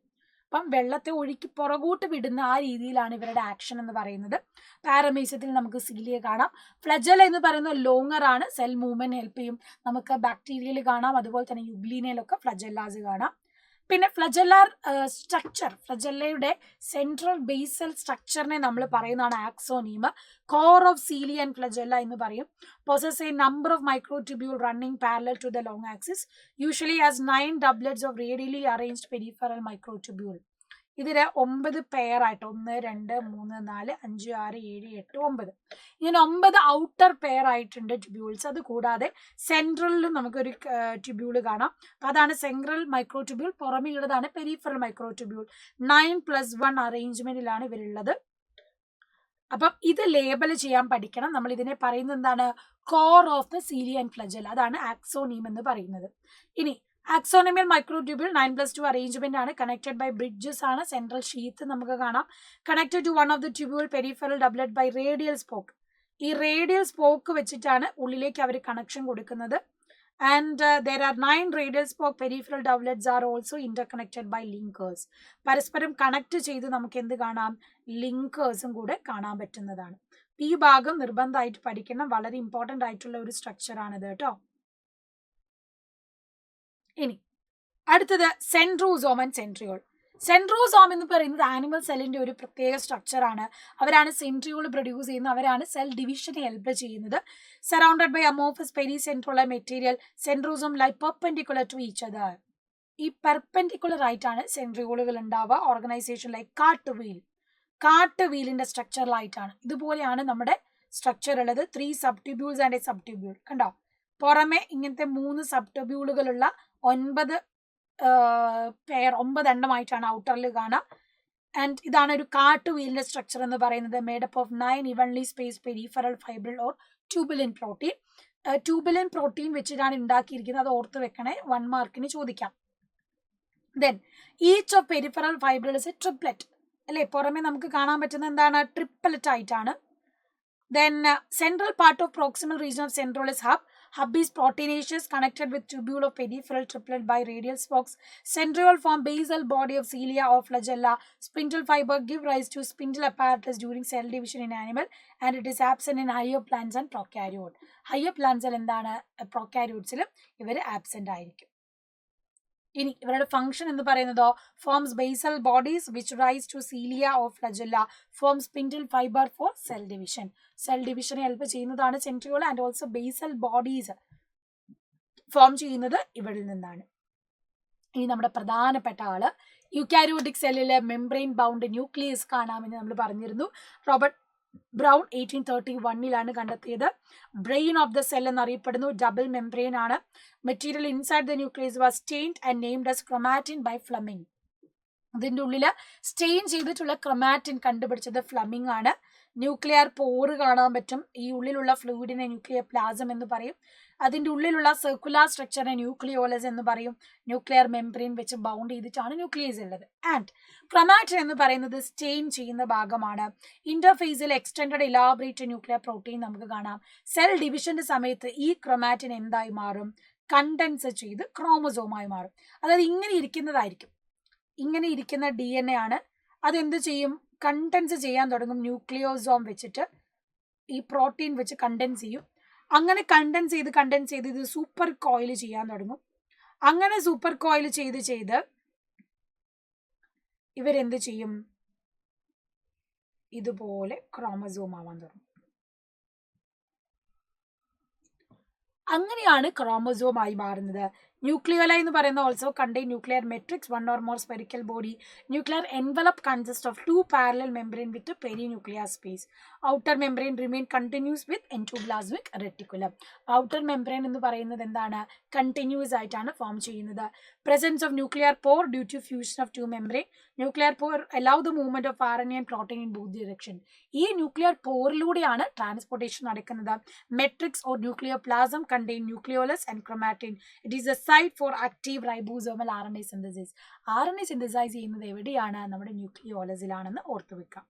അപ്പം വെള്ളത്തെ ഒഴുക്കി പുറകോട്ട് വിടുന്ന ആ രീതിയിലാണ് ഇവരുടെ ആക്ഷൻ എന്ന് പറയുന്നത്. പാരമീസിയത്തിൽ നമുക്ക് സീലിയ കാണാം. ഫ്ലജെല്ല എന്ന് പറയുന്നത് ലോങ്ങർ ആണ്, സെൽ മൂവ്മെന്റ് ഹെൽപ്പ് ചെയ്യും. നമുക്ക് ബാക്ടീരിയയിൽ കാണാം, അതുപോലെ തന്നെ യുഗ്ലീനയിലൊക്കെ ഫ്ലജെല്ലാസ് കാണാം. പിന്നെ ഫ്ലജെല്ലാർ സ്ട്രക്ചർ, ഫ്ലജെല്ലയുടെ സെൻട്രൽ ബേസൽ സ്ട്രക്ചറിനെ നമ്മൾ പറയുന്നതാണ് ആക്സോനീം. കോർ ഓഫ് സീലിയ ആൻഡ് ഫ്ലജെല്ല എന്ന് പറയും. possess a number of microtubule running parallel to the long axis, usually as 9 doublets of radially arranged peripheral microtubule. ഇതിന് 9 പെയർ ആയിട്ട് 1, 2, 3, 4, 5, 6, 7, 8, 9 ഇങ്ങനെ 9 ഔട്ടർ പെയർ ആയിട്ടുണ്ട് ട്യൂബ്യൂൾസ്. അത് കൂടാതെ സെൻട്രലിലും നമുക്കൊരു ട്യൂബ്യൂള് കാണാം. അപ്പൊ അതാണ് സെൻട്രൽ മൈക്രോട്യൂബ്യൂൾ. പുറമേ ഉള്ളതാണ് പെരിഫറൽ മൈക്രോട്യൂബ്യൂൾ. 9+1 അറേഞ്ച്മെന്റിലാണ് ഇവരുള്ളത്. അപ്പം ഇത് ലേബൽ ചെയ്യാൻ പഠിക്കണം. നമ്മൾ ഇതിനെ പറയുന്നത് എന്താണ്? Core of the cilia and flagella. അതാണ് ആക്സോനീം എന്ന് പറയുന്നത്. ഇനി ആക്സോണമിയൽ മൈക്രോട്യൂബ്യൂൾ 9+2 അറേഞ്ച്മെന്റ് ആണ്. കണക്റ്റഡ് ബൈ ബ്രിഡ്ജസ് ആണ്. സെൻട്രൽ ഷീത്ത് നമുക്ക് കാണാം. Connected to one of the tubule peripheral doublet by radial spoke. ഈ റേഡിയൽ സ്പോക്ക് വെച്ചിട്ടാണ് ഉള്ളിലേക്ക് അവർ കണക്ഷൻ കൊടുക്കുന്നത്. And there are 9 radial spoke peripheral doublets are also interconnected by linkers. പരസ്പരം കണക്ട് ചെയ്ത് നമുക്ക് എന്ത് കാണാം? ലിങ്കേഴ്സും കൂടെ കാണാൻ പറ്റുന്നതാണ്. ഈ ഭാഗം നിർബന്ധമായിട്ട് പഠിക്കണം. വളരെ ഇമ്പോർട്ടൻ്റ് ആയിട്ടുള്ള ഒരു സ്ട്രക്ചർ ആണിത് കേട്ടോ. ഇനി അടുത്തത് സെൻട്രോസോം ആൻഡ് സെൻട്രിയോൾ. സെൻട്രോസോം എന്ന് പറയുന്നത് ആനിമൽ സെല്ലിന്റെ ഒരു പ്രത്യേക സ്ട്രക്ചർ ആണ്. അവരാണ് സെൻട്രിയോൾ പ്രൊഡ്യൂസ് ചെയ്യുന്നത്. അവരാണ് സെൽ ഡിവിഷനെ ഹെൽപ്പ് ചെയ്യുന്നത്. Surrounded by amorphous pericentriolar material, centrosome lie perpendicular to each other. ഈ പെർപെൻഡിക്കുലർ ആയിട്ടാണ് സെൻട്രിയോളുകൾ ഉണ്ടാവുക. ഓർഗനൈസേഷൻ ലൈക്ക് കാട്ട് വീലിന്റെ സ്ട്രക്ചറിലായിട്ടാണ്. ഇതുപോലെയാണ് നമ്മുടെ സ്ട്രക്ചർ ഉള്ളത്. 3 സബ്ട്യൂബ്യൂൾസ് ആൻഡ് എ സബ്ട്യൂബ്യൂൾ. കണ്ടോ, പുറമെ ഇങ്ങനത്തെ 3 സബ്ട്യൂബ്യൂളുകളുള്ള 9 എണ്ണമായിട്ടാണ് ഔട്ടറിൽ കാണാം. ആൻഡ് ഇതാണ് ഒരു കാട്ട് വീലിന്റെ സ്ട്രക്ചർ എന്ന് പറയുന്നത്. Made up of 9 evenly space peripheral fibril or tubulin protein. Tubulin protein വെച്ചിട്ടാണ് ഉണ്ടാക്കിയിരിക്കുന്നത്. അത് ഓർത്ത് വെക്കണേ, 1 മാർക്കിന് ചോദിക്കാം. Then each of peripheral fibril is a triplet. അല്ലെ, പുറമെ നമുക്ക് കാണാൻ പറ്റുന്ന എന്താണ്? ട്രിപ്ലെറ്റ് ആയിട്ടാണ്. Then central part of proximal region of central is hub. Hub is proteinaceous, connected with tubule of peripheral triplet by radial spokes. Centriole form basal body of cilia or flagella. Spindle fiber give rise to spindle apparatus during cell division in animal, and it is absent in higher plants and prokaryote. Higher plants എന്താണ്? Prokaryotes-ലും ഇവർ absent ആയിരിക്കും. ഇനി ഇവരുടെ ഫംഗ്ഷൻ എന്ന് പറയുന്നതോ forms basal bodies which rise to cilia or flagella, form spindle fibre for cell division. Cell ഡിവിഷനെ ഹെൽപ്പ് ചെയ്യുന്നതാണ് centriole. And also basal bodies form ചെയ്യുന്നത് ഇവരിൽ നിന്നാണ്. ഇനി നമ്മുടെ പ്രധാനപ്പെട്ട ആള് യൂക്കാരിയോട്ടിക് സെല്ലിലെ മെംബ്രെയിൻ ബൗണ്ട് ന്യൂക്ലിയസ് കാണാമെന്ന് നമ്മൾ പറഞ്ഞിരുന്നു. റോബർട്ട് ബ്രൗൺ 1831 കണ്ടെത്തിയത്. ബ്രെയിൻ ഓഫ് ദ സെൽ എന്നറിയപ്പെടുന്നു. ഡബിൾ മെംബ്രെയിൻ ആണ്. Material inside the nucleus was stained and named as chromatin by Flemming. ഇതിൻ്റെ ഉള്ളിൽ സ്റ്റെയിൻ ചെയ്തിട്ടുള്ള ക്രൊമാറ്റിൻ കണ്ടുപിടിച്ചത് ഫ്ലമിംഗ് ആണ്. ന്യൂക്ലിയർ പോറ് കാണാൻ പറ്റും. ഈ ഉള്ളിലുള്ള ഫ്ലൂയിഡിനെ ന്യൂക്ലിയർ പ്ലാസം എന്ന് പറയും. അതിൻ്റെ ഉള്ളിലുള്ള സർക്കുലർ സ്ട്രക്ചറിനെ ന്യൂക്ലിയോളസ് എന്ന് പറയും. ന്യൂക്ലിയർ മെംബ്രെയിൻ വെച്ച് ബൗണ്ട് ചെയ്തിട്ടാണ് ന്യൂക്ലിയസ് ഉള്ളത്. ആൻഡ് ക്രൊമാറ്റിൻ എന്ന് പറയുന്നത് സ്റ്റെയിൻ ചെയ്യുന്ന ഭാഗമാണ്. ഇന്റർഫേസിൽ എക്സ്റ്റെൻഡഡ് ഇലാബറേറ്റ് ന്യൂക്ലിയർ പ്രോട്ടീൻ നമുക്ക് കാണാം. സെൽ ഡിവിഷന്റെ സമയത്ത് ഈ ക്രൊമാറ്റിൻ എന്തായി മാറും? കണ്ടൻസ് ചെയ്ത് ക്രോമസോമായി മാറും. അതായത് ഇങ്ങനെ ഇരിക്കുന്നതായിരിക്കും. ഇങ്ങനെ ഇരിക്കുന്ന DNA ആണ്. അതെന്ത് ചെയ്യും? കണ്ടൻസ് ചെയ്യാൻ തുടങ്ങും. ന്യൂക്ലിയോസോം വെച്ചിട്ട് ഈ പ്രോട്ടീൻ വെച്ച് കണ്ടൻസ് ചെയ്യും. അങ്ങനെ കണ്ടൻസ് ചെയ്ത് ഇത് സൂപ്പർ കോയിൽ ചെയ്യാൻ തുടങ്ങും. അങ്ങനെ സൂപ്പർ കോയിൽ ചെയ്ത് ഇവരെന്ത് ചെയ്യും? ഇതുപോലെ ക്രോമസോം ആവാൻ തുടങ്ങും. അങ്ങനെയാണ് ക്രോമസോം ആയി മാറുന്നത്. ന്യൂക്ലിയോലൈ എന്ന് പറയുന്ന also contain nuclear matrix, one or more spherical body. Nuclear envelope consist of 2 parallel membrane with perinuclear space. Outer membrane remain continuous with endoplasmic reticulum. Outer membrane എന്ന് പറയുന്നത് എന്താണ്? കണ്ടിന്യൂസ് ആയിട്ടാണ് ഫോം ചെയ്യുന്നത്. Presence of nuclear pore due to fusion of 2 membrane. Nuclear pore allow the movement of RNA and protein in both direction. ഈ ന്യൂക്ലിയർ പോറിലൂടെയാണ് ട്രാൻസ്പോർട്ടേഷൻ നടക്കുന്നത്. Matrix or nuclear plasm contain nucleolus and chromatin. It is a site for active ribosomal RNA synthesis. RNA synthesize ചെയ്യുന്നത് എവിടെയാണ്? നമ്മുടെ ന്യൂക്ലിയോളസിലാണെന്ന് ഓർത്തു വെക്കാം.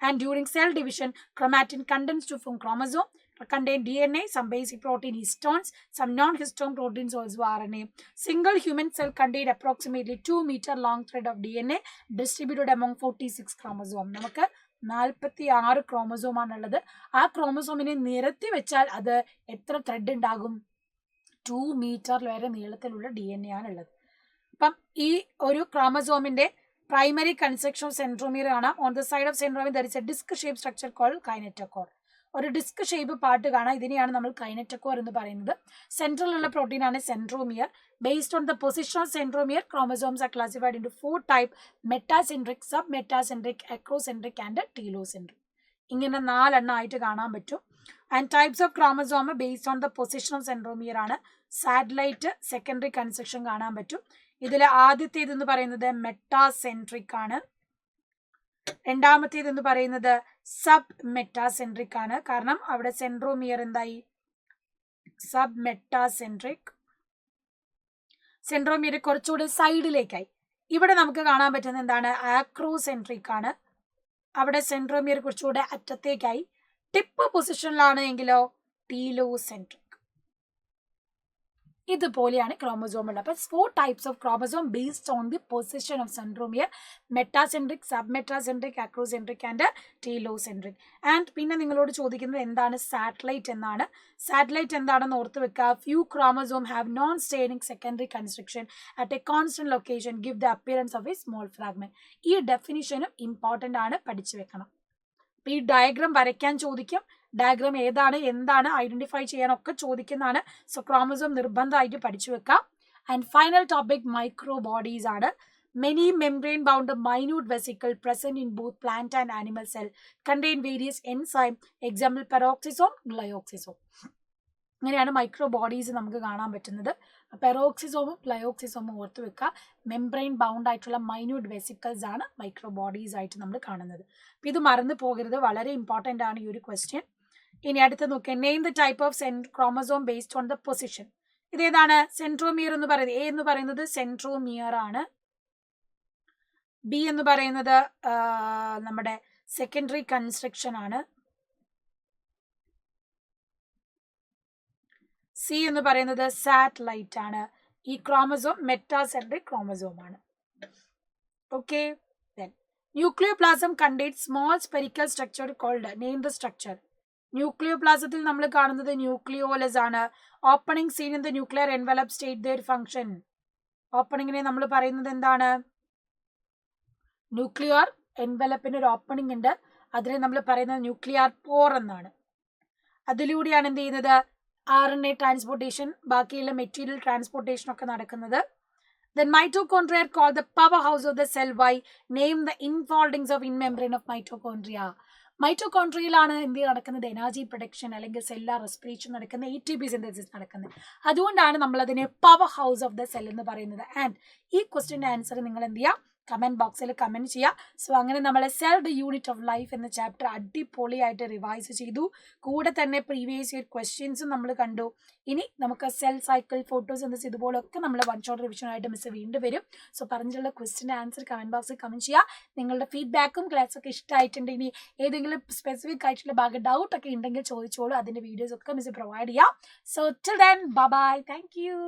And during cell division, chromatin condenses to form chromosome, contain DNA, some basic protein histones, some non-histone proteins also RNA. Single human cell contain approximately 2 meter long thread of DNA distributed among 46 chromosomes. നമുക്ക് 46 ക്രോമസോം ആണുള്ളത്. ആ ക്രോമസോമിനെ നിരത്തി വെച്ചാൽ അത് എത്ര ത്രെഡ് ഉണ്ടാകും? 2 മീറ്റർ വരെ നീളത്തിലുള്ള DNA ആണുള്ളത്. അപ്പം ഈ ഒരു ക്രോമസോമിന്റെ പ്രൈമറി കൺസ്ട്രക്ഷൻ ഓഫ് സെൻട്രോമിയർ കാണാം. On the side of centromere there is a disc shape structure called kinetochore. ഒരു ഡിസ്ക് ഷേപ്പ് പാർട്ട് കാണാം. ഇതിനെയാണ് നമ്മൾ കൈനറ്റോകോർ എന്ന് പറയുന്നത്. സെൻട്രലുള്ള പ്രോട്ടീൻ ആണ് centromere. Based on the position of centromere, chromosomes are classified into 4 types: metacentric, submetacentric, acrocentric and telocentric. ഇങ്ങനെ 4 എണ്ണമായിട്ട് കാണാൻ പറ്റും. And types of chromosome based on the position of centromere ആണ്. സാറ്റലൈറ്റ്, സെക്കൻഡറി കൺസ്ട്രക്ഷൻ കാണാൻ പറ്റും. ഇതിൽ ആദ്യത്തേതെന്ന് പറയുന്നത് മെറ്റാസെൻട്രിക് ആണ്. രണ്ടാമത്തേതെന്ന് പറയുന്നത് സബ് മെറ്റാസെൻട്രിക് ആണ്. കാരണം അവിടെ സെൻട്രോമിയർ എന്തായി? Sub metacentric. സെൻട്രോമിയർ കുറച്ചുകൂടി സൈഡിലേക്കായി. ഇവിടെ നമുക്ക് കാണാൻ പറ്റുന്നത് എന്താണ്? ആക്രോസെൻട്രിക് ആണ്. അവിടെ സെൻട്രോമിയർ കുറച്ചുകൂടെ അറ്റത്തേക്കായി. ടിപ്പ് പൊസിഷനിലാണ് എങ്കിലോ ടീലോസെൻട്രിക്. ഇതുപോലെയാണ് ക്രോമസോം ഉള്ളത്. അപ്പോൾ 4 types of chromosome based on the position of centromere: metacentric, sub metacentric, acrocentric and telocentric. And പിന്നെ നിങ്ങളോട് ചോദിക്കുന്നത് എന്താണ് സാറ്റലൈറ്റ് എന്നാണ്. സാറ്റലൈറ്റ് എന്താണെന്ന് ഓർത്ത് വെക്കുക. Few chromosome have known staining secondary construction at A constant location give the appearance of A small fragment. ഈ ഡെഫിനിഷനും ഇമ്പോർട്ടൻ്റ് ആണ്, പഠിച്ചു വെക്കണം. ഈ ഡയഗ്രാം വരയ്ക്കാൻ ചോദിക്കും. ഡയഗ്രാം ഏതാണ് എന്താണ് ഐഡന്റിഫൈ ചെയ്യാനൊക്കെ ചോദിക്കുന്നതാണ്. സോ ക്രോമസോം നിർബന്ധമായിട്ട് പഠിച്ചു വെക്കാം. And final topic micro bodies ആണ്. Many membrane bound minute vesicle present in both plant and animal cell contain various enzyme. Example peroxisome, glyoxysome. ഇങ്ങനെയാണ് മൈക്രോ ബോഡീസ് നമുക്ക് കാണാൻ പറ്റുന്നത്. പെറോക്സിസോമും ഗ്ലയോക്സിസോമും ഓർത്ത് വെക്കുക. മെംബ്രെയിൻ ബൗണ്ട് ആയിട്ടുള്ള മൈന്യൂട്ട് വെസിക്കിൾസ് ആണ് മൈക്രോ ബോഡീസ് ആയിട്ട് നമ്മൾ കാണുന്നത്. അപ്പം ഇത് മറന്നു പോകരുത്, വളരെ ഇമ്പോർട്ടൻ്റ് ആണ് ഈ ഒരു ക്വസ്റ്റ്യൻ. ഇനി അടുത്ത് നോക്കിയാൽ name the type of chromosome based on the position. ഇതേതാണ്? സെൻട്രോമിയർ എന്ന് പറയുന്നത്. എ എന്ന് പറയുന്നത് സെൻട്രോമിയർ ആണ്. ബി എന്ന് പറയുന്നത് നമ്മുടെ സെക്കൻഡറി കൺസ്ട്രക്ഷൻ ആണ്. സി എന്ന് പറയുന്നത് സാറ്റലൈറ്റ് ആണ്. ഈ ക്രോമസോം മെറ്റാസെൻട്രിക് ക്രോമസോം ആണ്. Okay. Nucleoplasm contains small spherical structure called. Name the structure. ന്യൂക്ലിയോപ്ലാസത്തിൽ നമ്മൾ കാണുന്നത് ന്യൂക്ലിയോലസ് ആണ്. Opening seen in the nuclear envelope state their function. ഓപ്പണിങ്ങിനെ നമ്മൾ പറയുന്നത് എന്താണ്? ന്യൂക്ലിയർ എൻവലപ്പിന് ഒരു ഓപ്പണിംഗ് ഉണ്ട്. അതിനെ നമ്മൾ പറയുന്നത് ന്യൂക്ലിയർ പോർ എന്നാണ്. അതിലൂടെയാണ് എന്ത് ചെയ്യുന്നത്? RNA ട്രാൻസ്പോർട്ടേഷൻ, ബാക്കിയുള്ള മെറ്റീരിയൽ ട്രാൻസ്പോർട്ടേഷൻ ഒക്കെ നടക്കുന്നത്. Then mitochondria are called the powerhouse of the cell. Why? Name the infoldings of in membrane of mitochondria. മൈറ്റോകോൺട്രിയയിലാണ് എന്ത് നടക്കുന്നത്? എനർജി പ്രൊഡക്ഷൻ അല്ലെങ്കിൽ സെല്ലാർ റെസ്പിറേഷൻ നടക്കുന്നത്, ATP സിന്തസിസ് നടക്കുന്നത്. അതുകൊണ്ടാണ് നമ്മൾ അതിനെ power house of the cell എന്ന് പറയുന്നത്. ആൻഡ് ഈ ക്വസ്റ്റ്യൻ്റെ ആൻസർ നിങ്ങൾ എന്ത് ചെയ്യുക? കമൻറ്റ് ബോക്സിൽ കമൻറ്റ് ചെയ്യുക. സോ അങ്ങനെ നമ്മൾ cell the unit of life എന്ന ചാപ്റ്റർ അടിപൊളിയായിട്ട് റിവൈസ് ചെയ്തു. കൂടെ തന്നെ പ്രീവിയസ് ഇയർ ക്വസ്റ്റ്യൻസും നമ്മൾ കണ്ടു. ഇനി നമുക്ക് സെൽ സൈക്കിൾ, ഫോട്ടോസിന്തസിസ് ഇതുപോലൊക്കെ നമ്മൾ വൺ ഷോട്ട് റിവിഷനായിട്ട് മിസ് വീണ്ടും വരും. സോ പറഞ്ഞിട്ടുള്ള ക്വസ്റ്റിൻ്റെ ആൻസർ കമൻറ്റ് ബോക്സിൽ കമൻറ്റ് ചെയ്യുക. നിങ്ങളുടെ ഫീഡ്ബാക്കും ക്ലാസ്സൊക്കെ ഇഷ്ടമായിട്ടുണ്ട്, ഇനി ഏതെങ്കിലും സ്പെസിഫിക് ആയിട്ടുള്ള ഭാഗം ഡൗട്ടൊക്കെ ഉണ്ടെങ്കിൽ ചോദിച്ചോളൂ. അതിൻ്റെ വീഡിയോസ് ഒക്കെ മിസ് പ്രൊവൈഡ് ചെയ്യാം. So till then bye bye. Thank you.